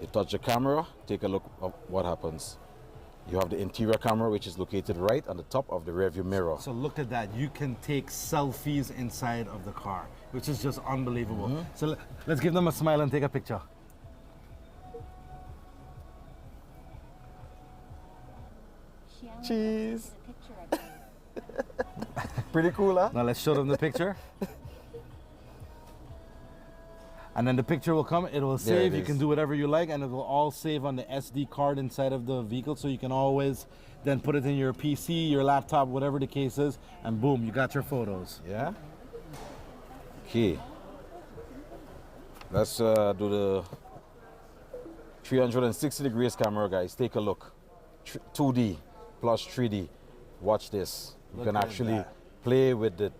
You touch the camera, take a look at what happens. You have the interior camera, which is located right on the top of the rearview mirror. So look at that. You can take selfies inside of the car, which is just unbelievable. So let's give them a smile and take a picture. Cheese. Pretty cool, huh? Now let's show them the picture. And then the picture will come, it will save, you can do whatever you like, and it will all save on the SD card inside of the vehicle, so you can always then put it in your PC, your laptop, whatever the case is, and boom, you got your photos. Yeah? Okay. Let's do the 360 degrees camera, guys. Take a look. 2D plus 3D. Watch this. You can actually play with it.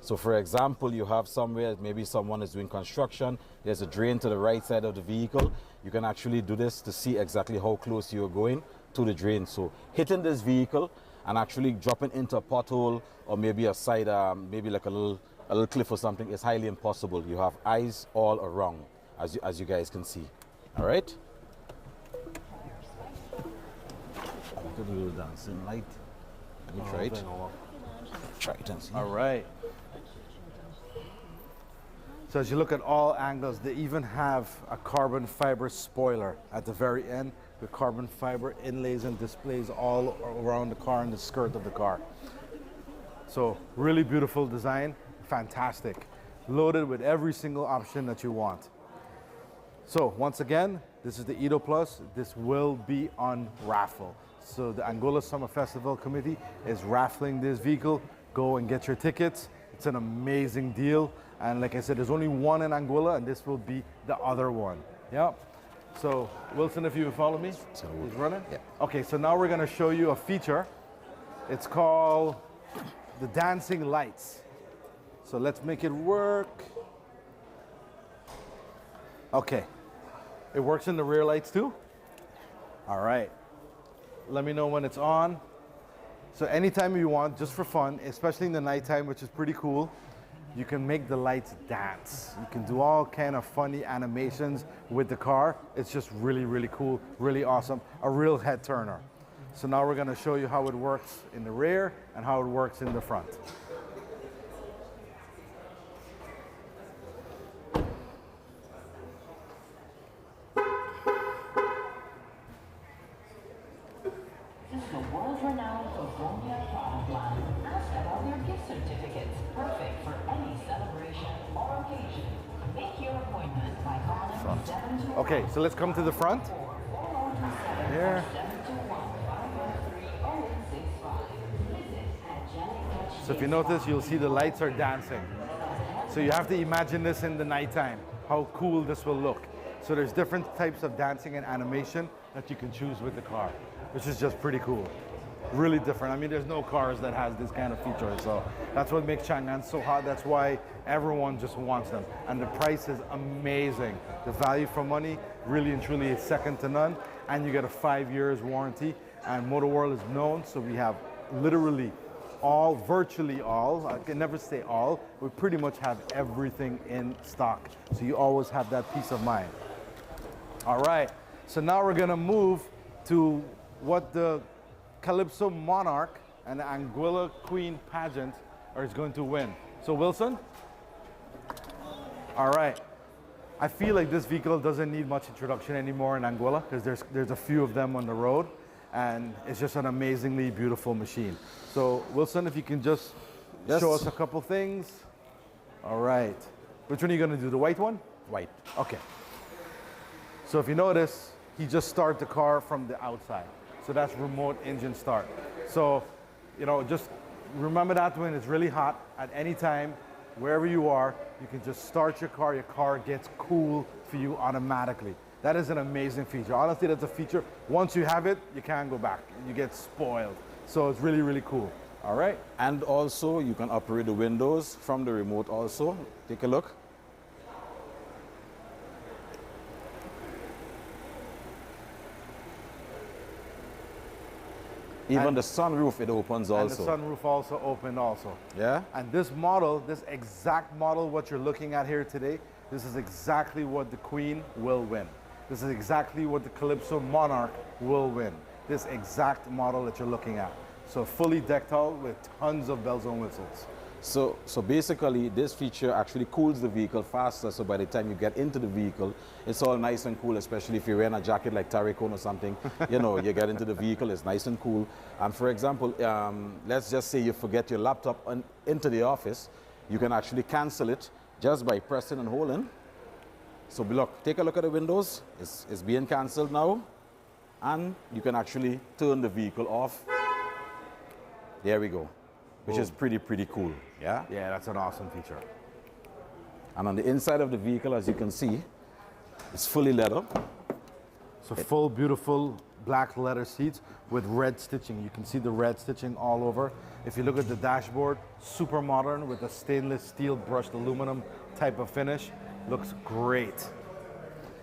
So for example, you have somewhere, maybe someone is doing construction, there's a drain to the right side of the vehicle. You can actually do this to see exactly how close you're going to the drain. So hitting this vehicle and actually dropping into a pothole or maybe a side, maybe like a little cliff or something is highly impossible. You have eyes all around, as you guys can see. All right? Do a little dancing light. Let me try it. Try it and see. All right. So as you look at all angles, they even have a carbon fiber spoiler at the very end with carbon fiber inlays and displays all around the car and the skirt of the car. So really beautiful design, fantastic. Loaded with every single option that you want. So once again, this is the Edo Plus. This will be on raffle. So the Anguilla Summer Festival Committee is raffling this vehicle. Go and get your tickets. It's an amazing deal. And like I said, there's only one in Anguilla, and this will be the other one. Yeah. So Wilson, if you follow me, he's running. Yeah. Okay, so now we're gonna show you a feature. It's called the dancing lights. So let's make it work. Okay. It works in the rear lights too? All right. Let me know when it's on. So anytime you want, just for fun, especially in the nighttime, which is pretty cool, you can make the lights dance. You can do all kind of funny animations with the car. It's just really, really cool, really awesome. A real head turner. So now we're gonna show you how it works in the rear and how it works in the front. This is the world-renowned Anguilla product line. Ask about their gift certificates, perfect for any celebration or occasion. Make your appointment by calling 721. Okay, so let's come to the front. Here. So if you notice, you'll see the lights are dancing. So you have to imagine this in the nighttime, how cool this will look. So there's different types of dancing and animation that you can choose with the car, which is just pretty cool. Really different. I mean, there's no cars that has this kind of feature. So that's what makes Chang'an so hot. That's why everyone just wants them. And the price is amazing. The value for money really and truly is second to none. And you get a 5 years warranty. And Motorworld is known, so we have literally all, virtually all, I can never say all, we pretty much have everything in stock. So you always have that peace of mind. All right, so now we're gonna move to what the Calypso Monarch and the Anguilla Queen pageant is going to win. So Wilson? All right. I feel like this vehicle doesn't need much introduction anymore in Anguilla because there's a few of them on the road, and it's just an amazingly beautiful machine. So Wilson, if you can just show us a couple things. All right. Which one are you gonna do, the white one? White. Okay. So if you notice, he just started the car from the outside. So that's remote engine start. So, you know, just remember that when it's really hot, at any time, wherever you are, you can just start your car gets cool for you automatically. That is an amazing feature. Honestly, that's a feature, once you have it, you can't go back. You get spoiled. So it's really, really cool. All right? And also, you can operate the windows from the remote also. Take a look. Even the sunroof, it opens also. And the sunroof also opened also. Yeah? And this model, this exact model, what you're looking at here today, this is exactly what the Queen will win. This is exactly what the Calypso Monarch will win. This exact model that you're looking at. So fully decked out with tons of bells and whistles. So basically, this feature actually cools the vehicle faster. So by the time you get into the vehicle, it's all nice and cool. Especially if you're wearing a jacket like Taricone or something, you know, you get into the vehicle, it's nice and cool. And for example, let's just say you forget your laptop into the office, you can actually cancel it just by pressing and holding. So look, take a look at the windows. It's being canceled now, and you can actually turn the vehicle off. There we go. Which is pretty cool, yeah? Yeah, that's an awesome feature. And on the inside of the vehicle, as you can see, it's fully leather. So full, beautiful black leather seats with red stitching. You can see the red stitching all over. If you look at the dashboard, super modern with a stainless steel brushed aluminum type of finish. Looks great.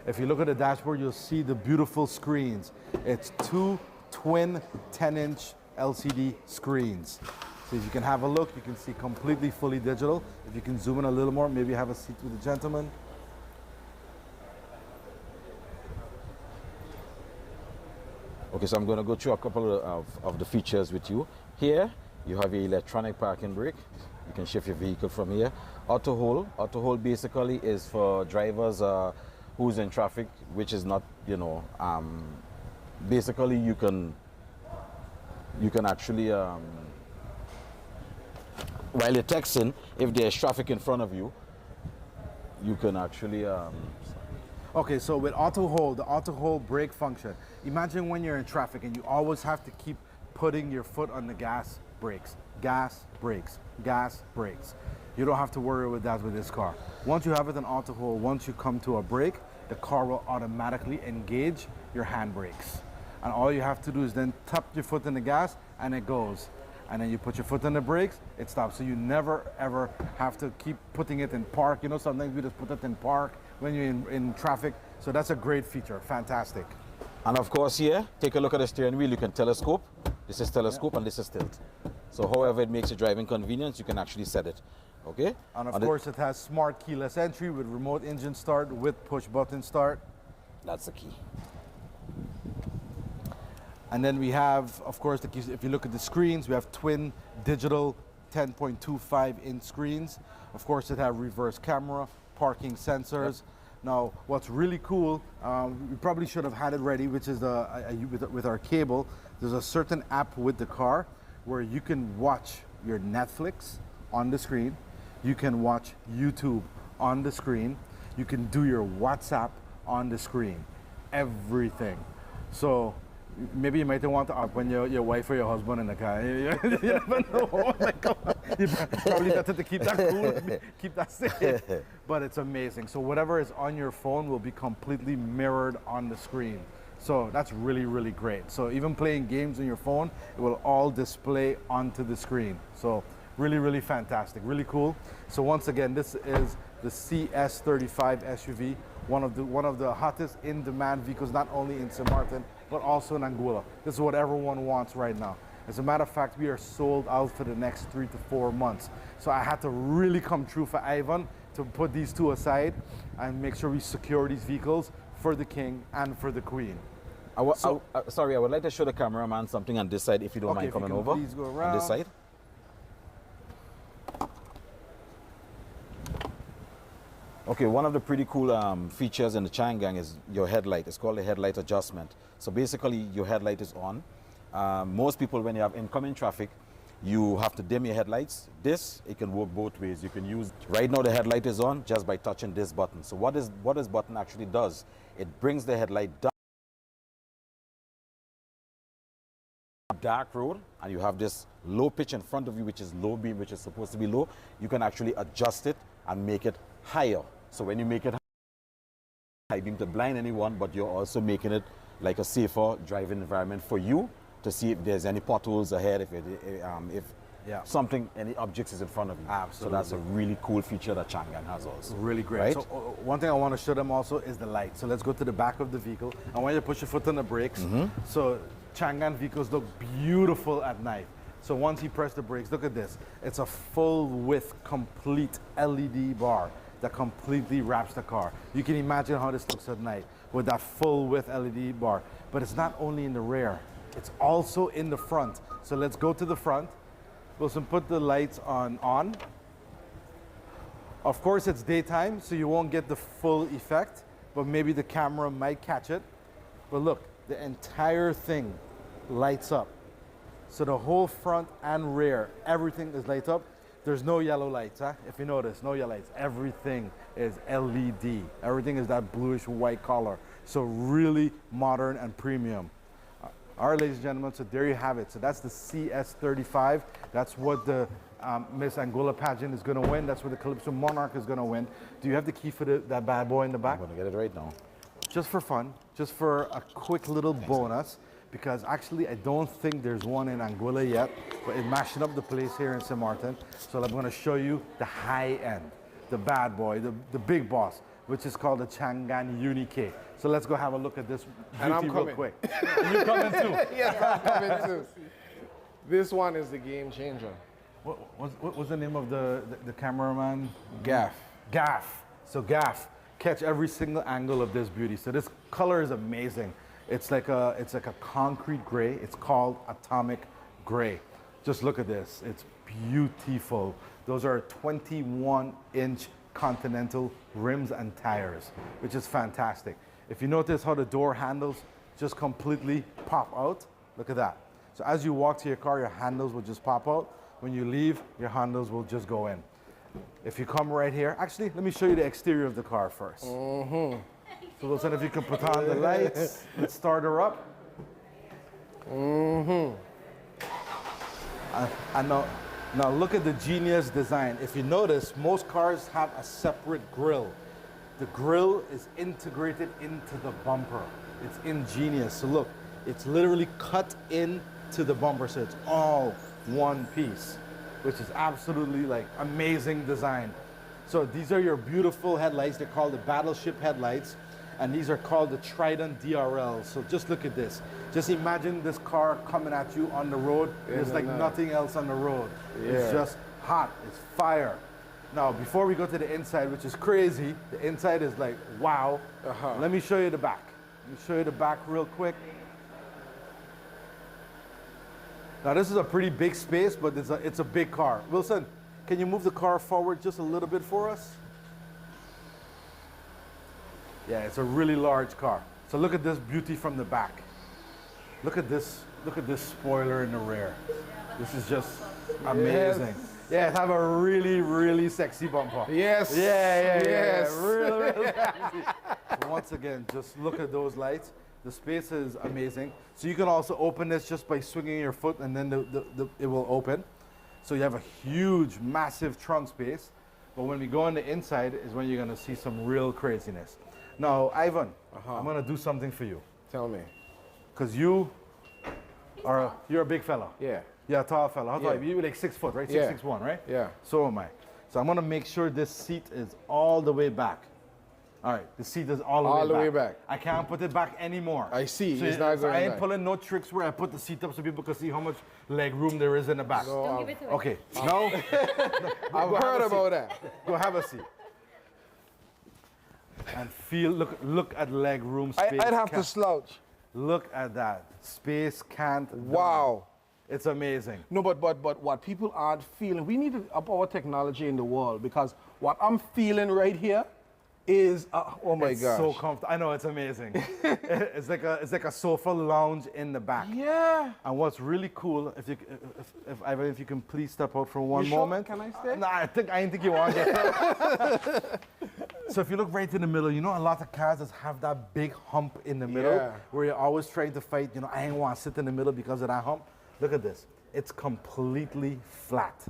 If you look at the dashboard, you'll see the beautiful screens. It's 2 twin 10-inch LCD screens. So if you can have a look, you can see completely fully digital. If you can zoom in a little more, maybe have a seat with the gentleman. Okay, so I'm going to go through a couple of the features with you. Here, you have your electronic parking brake. You can shift your vehicle from here. Auto hold. Auto hold basically is for drivers who's in traffic, which is not, you know, basically you can actually, while you're texting, if there's traffic in front of you, you can actually... Okay, so with auto hold, the auto hold brake function, imagine when you're in traffic and you always have to keep putting your foot on the gas brakes, gas brakes, gas brakes. You don't have to worry with that with this car. Once you have it in auto hold, once you come to a brake, the car will automatically engage your hand brakes. And all you have to do is then tap your foot in the gas and it goes. And then you put your foot on the brakes, it stops. So you never ever have to keep putting it in park. You know, sometimes we just put it in park when you're in traffic. So that's a great feature, fantastic. And of course here, take a look at the steering wheel, you can telescope. This is telescope and this is tilt. So however it makes your driving convenience, you can actually set it, okay? And of course it has smart keyless entry with remote engine start, with push button start. That's the key. And then we have, of course, if you look at the screens, we have twin digital 10.25-inch screens. Of course, it has reverse camera, parking sensors. Yep. Now, what's really cool, we probably should have had it ready, which is with our cable. There's a certain app with the car where you can watch your Netflix on the screen. You can watch YouTube on the screen. You can do your WhatsApp on the screen. Everything. So maybe you might want to up when your wife or your husband in the car. You never know. Oh my God. You probably better to keep that cool, keep that safe. But it's amazing. So whatever is on your phone will be completely mirrored on the screen. So that's really, really great. So even playing games on your phone, it will all display onto the screen. So really, really fantastic, really cool. So once again, this is the CS35 SUV, one of the hottest in-demand vehicles, not only in St. Martin, but also in Anguilla. This is what everyone wants right now. As a matter of fact, we are sold out for the next 3 to 4 months. So I had to really come through for Ivan to put these two aside and make sure we secure these vehicles for the king and for the queen. Sorry, I would like to show the cameraman something on this side if you don't mind coming over. Please go around. On this side. Okay, one of the pretty cool features in the Changan is your headlight. It's called the headlight adjustment. So basically, your headlight is on. Most people, when you have incoming traffic, you have to dim your headlights. This, it can work both ways. You can use, right now the headlight is on just by touching this button. So what this button actually does, it brings the headlight down dark road, and you have this low pitch in front of you, which is low beam, which is supposed to be low. You can actually adjust it and make it higher. So when you make it high beam to blind anyone, but you're also making it like a safer driving environment for you to see if there's any potholes ahead, if something, any objects is in front of you. Absolutely. So that's a really cool feature that Changan has also. Really great. Right? So one thing I want to show them also is the light. So let's go to the back of the vehicle. I want you to push your foot on the brakes. So Changan vehicles look beautiful at night. So once you press the brakes, look at this. It's a full width, complete LED bar that completely wraps the car. You can imagine how this looks at night with that full width LED bar. But it's not only in the rear, it's also in the front. So let's go to the front. Wilson, put the lights on. Of course, it's daytime, so you won't get the full effect, but maybe the camera might catch it. But look, the entire thing lights up. So the whole front and rear, everything is lit up. There's no yellow lights, huh? If you notice, no yellow lights. Everything is LED. Everything is that bluish white color. So really modern and premium. All right, ladies and gentlemen, so there you have it. So that's the CS35. That's what the Miss Anguilla pageant is going to win. That's what the Calypso Monarch is going to win. Do you have the key for that bad boy in the back? I'm going to get it right now. Just for fun, just for a quick little bonus, because actually I don't think there's one in Anguilla yet, but it's mashing up the place here in St. Martin. So I'm going to show you the high end, the bad boy, the big boss, which is called the Changan Unique. So let's go have a look at this beauty real quick. You coming too? Yes, I'm coming too. This one is the game changer. What was the name of the cameraman? Gaff. Gaff. So Gaff, catch every single angle of this beauty. So this color is amazing. It's like a concrete gray. It's called atomic gray. Just look at this. It's beautiful. Those are 21-inch Continental rims and tires, which is fantastic. If you notice how the door handles just completely pop out, look at that. So as you walk to your car, your handles will just pop out. When you leave, your handles will just go in. If you come right here, actually, let me show you the exterior of the car first. So Wilson, if you can put on the lights, let's start her up. And now look at the genius design. If you notice, most cars have a separate grille. The grille is integrated into the bumper. It's ingenious. So look, it's literally cut into the bumper, so it's all one piece, which is absolutely like amazing design. So these are your beautiful headlights. They're called the Battleship headlights, and these are called the Trident DRL. So just look at this. Just imagine this car coming at you on the road. There's like nothing else on the road. It's just hot. It's fire. Now, before we go to the inside, which is crazy, the inside is like, wow. Let me show you the back. Let me show you the back real quick. Now, this is a pretty big space, but it's a big car. Wilson, can you move the car forward just a little bit for us? Yeah, it's a really large car. So look at this beauty from the back. Look at this spoiler in the rear. This is just amazing. Yeah, have a really, really sexy bumper. Yes. Yeah. Really sexy. So once again, just look at those lights. The space is amazing. So you can also open this just by swinging your foot, and then it will open. So you have a huge, massive trunk space. But when we go on the inside is when you're gonna see some real craziness. Now, Ivan, I'm gonna do something for you. Tell me. Because you're a big fella. Yeah. You're a tall fella. How tall are you? You're like 6 foot, right? 6'1", right? Yeah. So am I. So I'm gonna make sure this seat is all the way back. All right, the seat is all the way back. I can't put it back anymore. I see. So it's not going I ain't back. pulling no tricks where I put the seat up so people can see how much leg room there is in the back. No, Don't give it to Okay, no. I've heard about that. Go have a seat. And look at leg room space. I'd have to slouch. Look at that. Space can't. Wow. It's amazing. No, but what people aren't feeling, we need to up our technology in the world, because what I'm feeling right here is, oh my gosh. So comfortable. I know, it's amazing. it's like a sofa lounge in the back. Yeah. And what's really cool, if you can please step out for one moment. Can I stay? No, I didn't think you want to. So if you look right in the middle, you know a lot of cars just have that big hump in the middle where you're always trying to fight, I ain't want to sit in the middle because of that hump. Look at this. It's completely flat.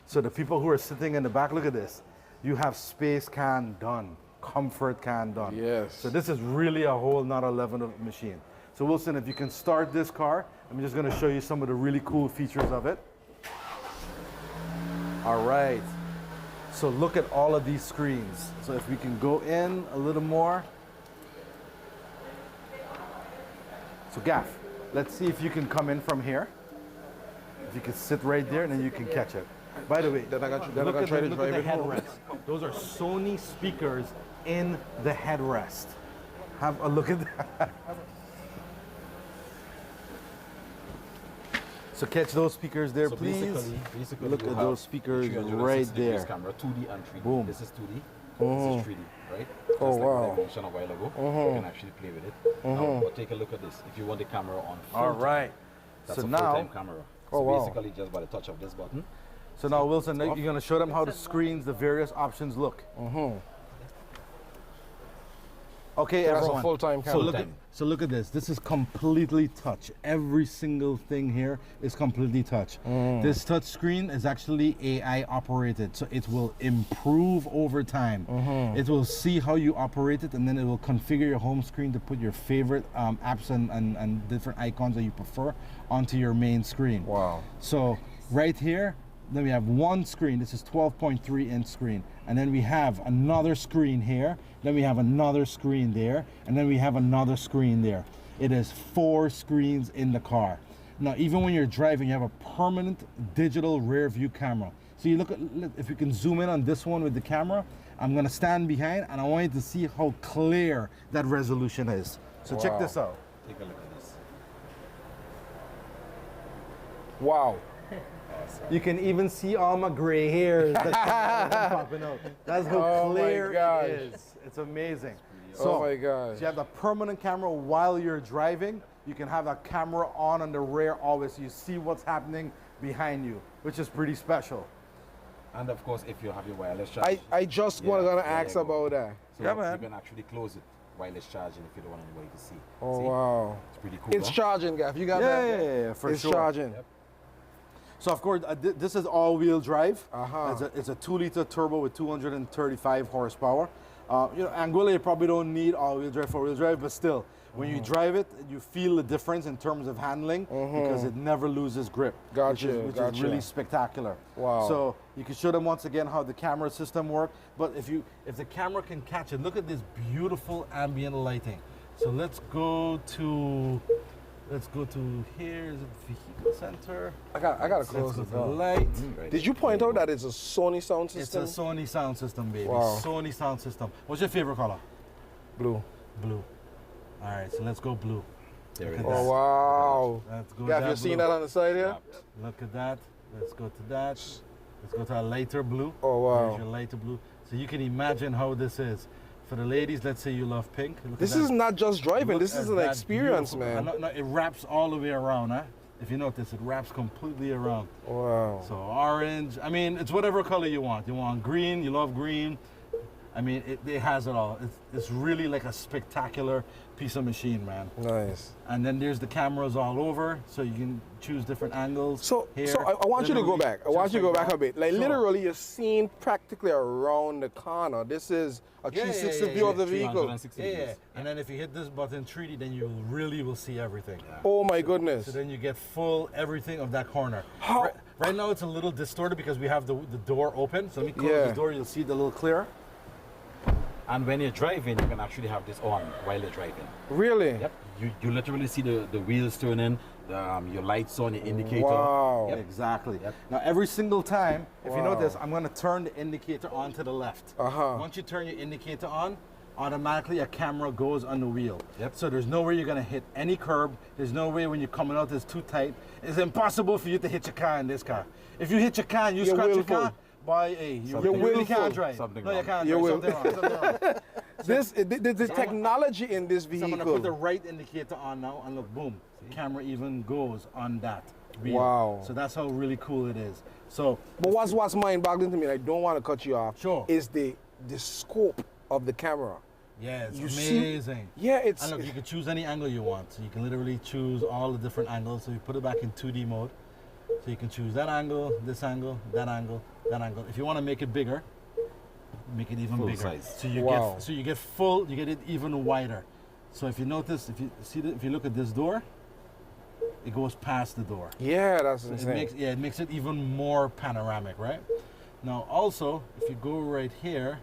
So the people who are sitting in the back, look at this. You have space can done. Comfort can done. Yes. So this is really a whole nother level of machine. So Wilson, if you can start this car, I'm just going to show you some of the really cool features of it. All right. So look at all of these screens. So if we can go in a little more. So Gaff, let's see if you can come in from here. If you can sit right there and then you can catch it. By the way, look at the headrest. Those are Sony speakers in the headrest. Have a look at that. So catch those speakers there, So please. basically Look you at have those speakers 360 right degrees there. Camera, 2D and 3D. Boom. This is 2D. This is 3D, right? Just Oh, like wow. what I mentioned a while ago. You can actually play with it. Now, but take a look at this. If you want the camera on full All time, right. that's So a now- full-time camera. Oh, So wow. basically, just by the touch of this button. So now, Wilson, you're going to show them how the screens, the various options look. Okay, That's a everyone. full-time camera. So look at this. This is completely touch. Every single thing here is completely touch. This touch screen is actually AI operated, so it will improve over time. It will see how you operate it, and then it will configure your home screen to put your favorite apps and different icons that you prefer onto your main screen. Wow. So right here, then we have one screen. This is 12.3 inch screen. And then we have another screen here. Then we have another screen there. And then we have another screen there. It is 4 screens in the car. Now, even when you're driving, you have a permanent digital rear view camera. So you look at, if you can zoom in on this one with the camera, I'm gonna stand behind and I want you to see how clear that resolution is. So check this out. Take a look at this. Wow. You can even see all my gray hairs that's popping out. That's how Oh my clear gosh. it is. It's amazing. Oh my gosh. So you have the permanent camera while you're driving. You can have that camera on the rear always, so you see what's happening behind you, which is pretty special. And of course, if you have your wireless charging. I just was gonna ask there you go. about that. So Yeah, man. you can actually close it, wireless charging, if you don't want anybody to see. Oh See? wow. It's pretty cool. It's huh? charging, Gaff. You got that? Yeah, for It's sure. charging. So of course, this is all-wheel drive. Uh-huh. It's a 2-liter turbo with 235 horsepower. You know, Anguilla, you probably don't need all-wheel drive, 4-wheel drive, but still, when you drive it, you feel the difference in terms of handling because it never loses grip. Gotcha, Which is really spectacular. Wow. So you can show them once again how the camera system works. But if the camera can catch it, look at this beautiful ambient lighting. So let's go to here. Is it vehicle center? I gotta Let's close go the to the door. light. Did you point out that it's a Sony sound It's system? a Sony sound system, baby. Wow. Sony sound system. What's your favorite color? Blue. Blue. All right, so let's go blue. There it Look is. at Oh wow. Let's go. Yeah, have that you seen blue. that on the side here? Look at that. Let's go to that. Let's go to a lighter blue. Oh, wow. There's your lighter blue. So you can imagine how this is. For the ladies, let's say you love pink. Look This at is that. not just driving. Look This is at an that experience, beautiful- man. No, it wraps all the way around, huh? If you notice, it wraps completely around. Wow. So orange, I mean, it's whatever color you want. You want green, you love green. I mean, it has it all. It's really like a spectacular piece of machine, man. Nice. And then there's the cameras all over, so you can choose different angles. So, here, so I want you to go literally, back. I want just you to go like back that. a bit. Like Sure. literally, you're seeing practically around the corner. This is a 360 view of the vehicle. 360 Yeah, degrees. and then if you hit this button 3D, then you really will see everything. Oh my goodness. So then you get full everything of that corner. How- Right now it's a little distorted because we have the door open. So let me close Yeah. the door, you'll see it a little clearer. And when you're driving, you can actually have this on while you're driving. Really? Yep. You literally see the wheels turning, your lights on, your indicator. Wow. Yep. Exactly. Yep. Now every single time, if you Wow. notice, I'm going to turn the indicator on to the left. Uh-huh. Once you turn your indicator on, automatically a camera goes on the wheel. Yep. So there's no way you're going to hit any curb. There's no way when you're coming out it's too tight. It's impossible for you to hit your car in this car. If you hit your car and you You're scratch willful. your car, boy, hey, you You're really willful. can't drive. Something no, you wrong. can't You're drive. Something wrong. The technology in this So I'm going to put vehicle. the right indicator on now, and look, boom, the camera even goes on that wheel. Wow. So that's how really cool it is. So, But what's mind-boggling to me, and I don't want to cut you off, Sure. is the scope of the camera. yeah, it's You see- amazing. Yeah, it's And look, you can choose any angle you want. So you can literally choose all the different angles. So you put it back in 2D mode. So you can choose that angle, this angle, that angle, that angle. If you want to make it bigger, make it even Full bigger. size. So you Wow. you get it even wider. So if you notice, if you look at this door, it goes past the door. yeah, that's It insane. makes it even more panoramic, right? Now also, if you go right here,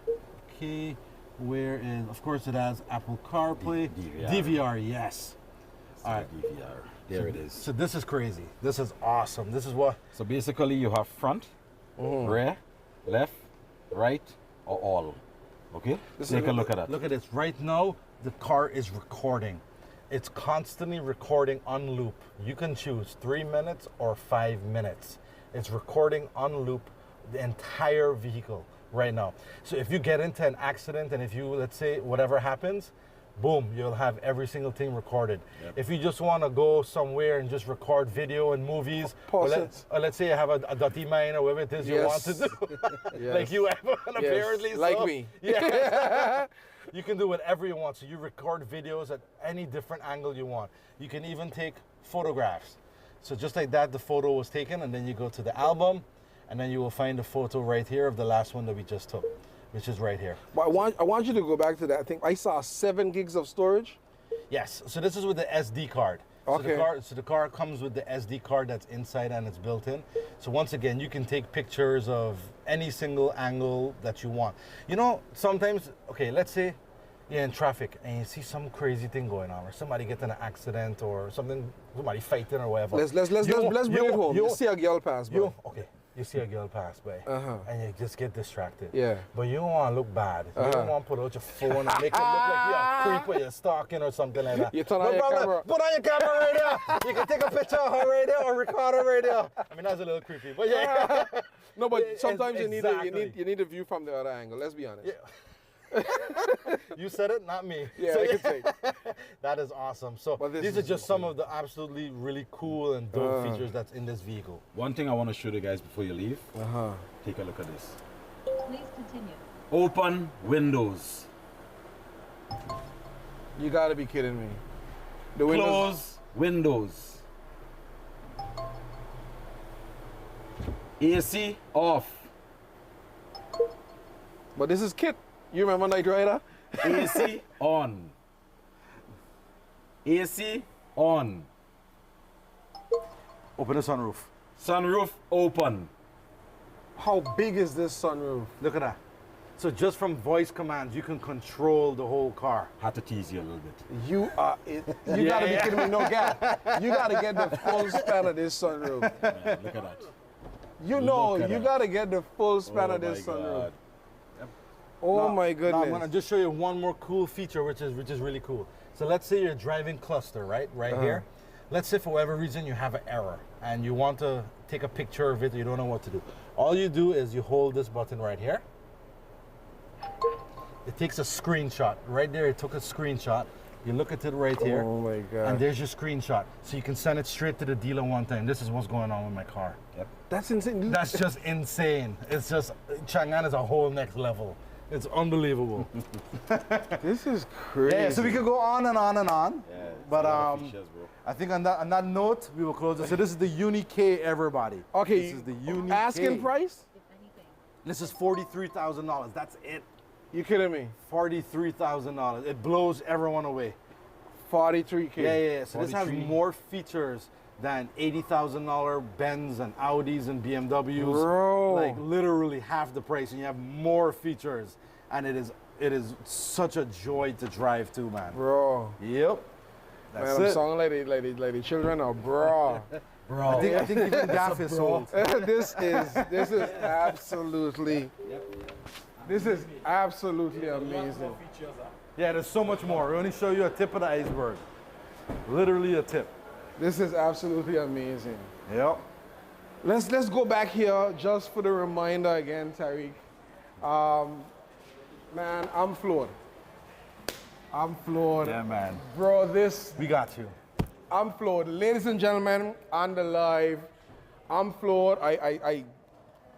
okay, where is, of course it has Apple CarPlay, DVR. DVR, yes. All right. DVR. There it is. So this is crazy. This is awesome. This is what, So basically, you have front, rear, left, right, or all. Okay? Take a look at that. look at this. Right now, the car is recording. It's constantly recording on loop. You can choose 3 minutes or 5 minutes. It's recording on loop the entire vehicle right now. So if you get into an accident and if you, let's say, whatever happens, boom, you'll have every single thing recorded. Yep. If you just want to go somewhere and just record video and movies, or let's say you have a dirty mind or whatever it is you want to do, like you have apparently. Like me. Yeah. You can do whatever you want. So you record videos at any different angle you want. You can even take photographs. So just like that, the photo was taken, and then you go to the album, and then you will find the photo right here of the last one that we just took, which is right here. But I want you to go back to that. I think I saw 7 gigs of storage. Yes. So this is with the SD card. Okay. So the car comes with the SD card that's inside and it's built in. So once again, you can take pictures of any single angle that you want. You know, sometimes, okay, let's say you're in traffic and you see some crazy thing going on, or somebody gets in an accident or something, somebody fighting or whatever. Let's bring it home. You see a girl pass by. You see a girl pass by, and you just get distracted. Yeah. But you don't want to look bad. You don't want to put out your phone and make it look like you're a creep or you're stalking or something like that. You turn on your camera. Put on your camera right there. You can take a picture of her right there or record her right there. I mean, that's a little creepy, but yeah. No, but sometimes you Exactly. need a view from the other angle. Let's be honest. Yeah. You said it, not me. Yeah, so, I can say. That is awesome. So these are just some of the absolutely really cool and dope features that's in this vehicle. One thing I want to show you guys before you leave. Take a look at this. Please continue. Open windows. You gotta be kidding me. The windows. Close windows. AC off. But this is Kit. You remember Knight Rider? AC on. AC on. Open the sunroof. Sunroof open. How big is this sunroof? Look at that. So just from voice commands, you can control the whole car. Had to tease you a little bit. You gotta be kidding me, no gap. You gotta get the full span of this sunroof. Man, look at that. You gotta get the full span of this sunroof. Oh my goodness. Now I'm gonna just show you one more cool feature, which is really cool. So let's say you're driving cluster, right here. Let's say for whatever reason you have an error and you want to take a picture of it, or you don't know what to do. All you do is you hold this button right here. It takes a screenshot. Right there, it took a screenshot. You look at it right here. Oh my God. And there's your screenshot. So you can send it straight to the dealer one time. This is what's going on with my car. Yep. That's insane. That's just insane. It's just, Chang'an is a whole next level. It's unbelievable. This is crazy. Yeah, so we could go on and on and on. Yeah, but features, bro. I think on that note, we will close it. So this is the Uni K, everybody. Okay. This is the Uni Asking K. price? This is $43,000. That's it. You kidding me? $43,000. It blows everyone away. 43K. Yeah. So this has more features than $80,000 Benz and Audis and BMWs. Bro. Like literally half the price, and you have more features. And it is such a joy to drive too, man. Bro. Yep. That's Man, it. I'm sounding like the children are bro. Bro. I think even Gaff is sold. This is absolutely. This is absolutely amazing. Yeah, there's so much more. We only show you a tip of the iceberg. Literally a tip. This is absolutely amazing. Yep. Let's go back here just for the reminder again, Tariq. Man, I'm floored. I'm floored. Yeah, man. Bro, we got you. I'm floored. Ladies and gentlemen, on the live, I'm floored. I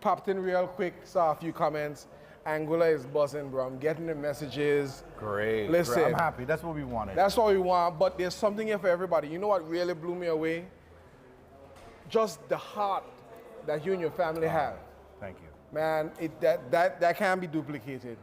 popped in real quick, saw a few comments. Anguilla is buzzing, bro. I'm getting the messages. Great. Listen. I'm happy. That's what we wanted. That's what we want, but there's something here for everybody. You know what really blew me away? Just the heart that you and your family have. Thank you. Man, that can't be duplicated.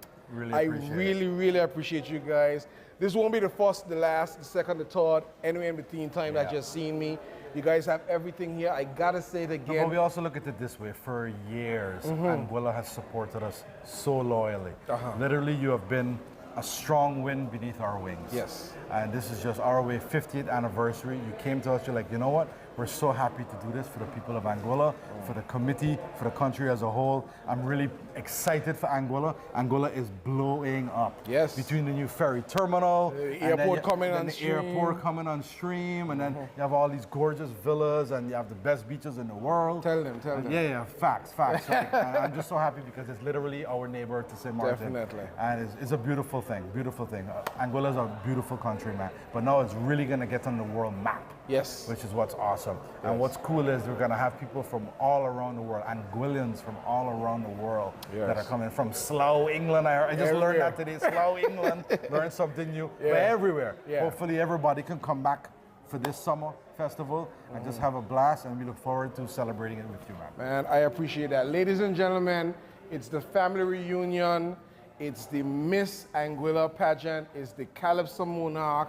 I really appreciate you guys. This won't be the first, the last, the second, the third, anywhere in between time that you've seen me. You guys have everything here. I gotta say it again. But we also look at it this way. For years, Anguilla has supported us so loyally. Literally, you have been a strong wind beneath our wings. Yes. And this is just our way 50th anniversary. You came to us, you're like, you know what? We're so happy to do this for the people of Anguilla, for the committee, for the country as a whole. I'm really excited for Anguilla. Anguilla is blowing up. Yes. Between the new ferry terminal, the airport coming on stream. The airport coming on stream, and then you have all these gorgeous villas, and you have the best beaches in the world. Tell them. Yeah, facts. And I'm just so happy because it's literally our neighbor to St. Martin. Definitely. And it's a beautiful thing. Anguilla is a beautiful country, man. But now it's really gonna get on the world map. Yes. Which is what's awesome. And what's cool is we're gonna have people from all around the world, Anguillians from all around the world that are coming from Slough, England. I just learned that today. Slough, England. Learned something new. But everywhere. Hopefully everybody can come back for this summer festival and just have a blast, and we look forward to celebrating it with you, man. Man, I appreciate that. Ladies and gentlemen, it's the family reunion. It's the Miss Anguilla pageant. It's the Calypso Monarch.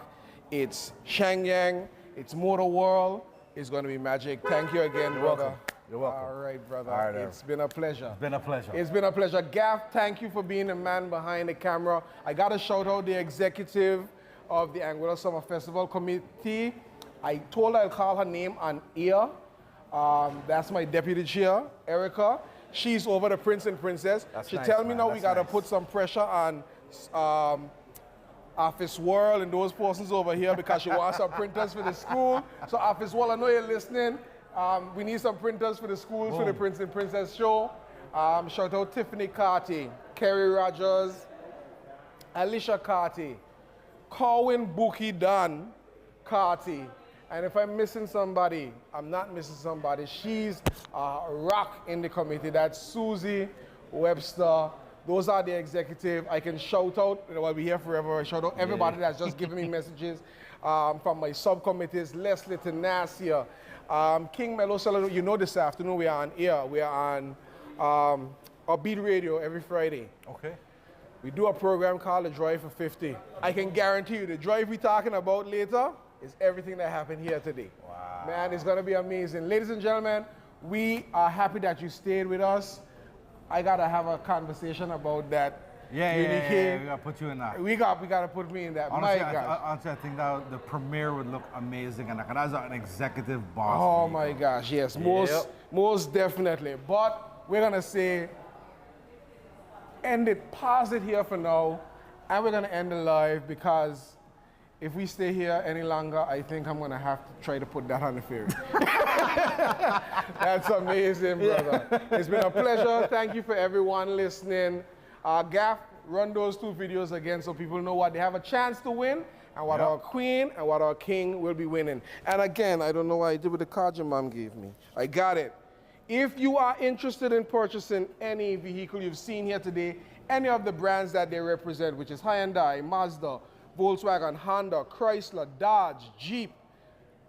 It's Shangyang. It's Motorworld. It's going to be magic. Thank you again, brother. You're welcome. All right, brother. All right, it's been a pleasure. It's been a pleasure. It's been a pleasure. Gaff, thank you for being the man behind the camera. I got to shout out the executive of the Anguilla Summer Festival Committee. I told her I'll call her name on air. That's my deputy chair, Erica. She's over the Prince and Princess. She nice, tell me man. now we got to put some pressure on Office World and those persons over here because she wants some printers for the school. So Office World, I know you're listening. We need some printers for the schools for the Prince and Princess show. Shout out Tiffany Carty, Kerry Rogers, Alicia Carty, Corwin Buki Dan Carty. And if I'm missing somebody, I'm not missing somebody. She's a rock in the committee. That's Susie Webster. Those are the executive. I can shout out, we'll be here forever. Shout out everybody that's just giving me messages from my subcommittees. Leslie Tenacia, King Mello Cellular. You know, this afternoon we are on air. We are on Beat Radio every Friday. Okay. We do a program called The Drive for 50. I can guarantee you the drive we're talking about later is everything that happened here today. Wow. Man, it's going to be amazing. Ladies and gentlemen, we are happy that you stayed with us. I got to have a conversation about that. Yeah, we got to put you in that. We got to put me in that. Honestly, my gosh. Honestly, I think that the premiere would look amazing, and that's an executive boss. Oh my gosh, yes, most definitely. But we're going to say, pause it here for now, and we're going to end the live because if we stay here any longer, I think I'm going to have to try to put that on the ferry. That's amazing, brother. It's been a pleasure. Thank you for everyone listening. Gaff, run those two videos again so people know what they have a chance to win and what our queen and what our king will be winning. And again, I don't know what I did with the card your mom gave me. I got it. If you are interested in purchasing any vehicle you've seen here today, any of the brands that they represent, which is Hyundai, Mazda, Volkswagen, Honda, Chrysler, Dodge, Jeep,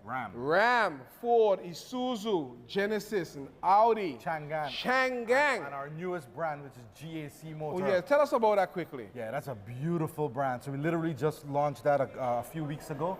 Ram, Ford, Isuzu, Genesis, and Audi, Shangang. And our newest brand, which is GAC Motor. Oh yeah, tell us about that quickly. Yeah, that's a beautiful brand. So we literally just launched that a few weeks ago.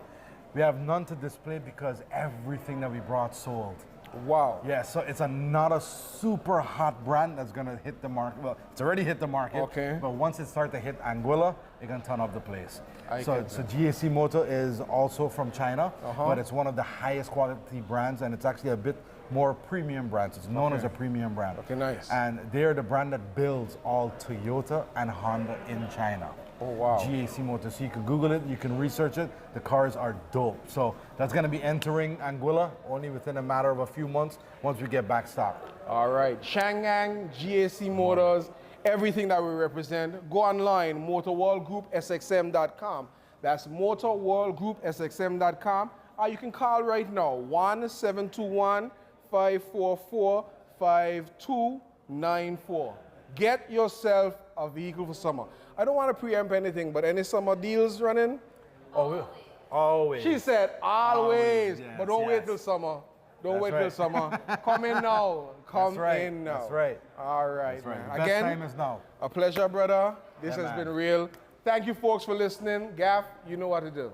We have none to display because everything that we brought sold. Wow. Yeah, so it's not a super hot brand that's gonna hit the market. Well, it's already hit the market. Okay. But once it starts to hit Anguilla, it can turn up the place. So GAC Motor is also from China, but it's one of the highest quality brands, and it's actually a bit more premium brands. It's known as a premium brand. Okay, nice. And they're the brand that builds all Toyota and Honda in China. Oh, wow. GAC Motor. So you can Google it, you can research it. The cars are dope. So that's going to be entering Anguilla only within a matter of a few months once we get back stock. All right. Shangang, GAC Motors, everything that we represent. Go online, motorworldgroupsxm.com. That's motorworldgroupsxm.com. Or you can call right now, 1-721-544-5294. Get yourself a vehicle for summer. I don't want to preempt anything, but any summer deals running? Always. She said always, yes, but don't wait till summer. Don't wait till summer. Come in now. Come in now. That's right. All right, That's right. man. The best Again, time is now. a pleasure, brother. This has been real. Thank you, folks, for listening. Gaff, you know what to do.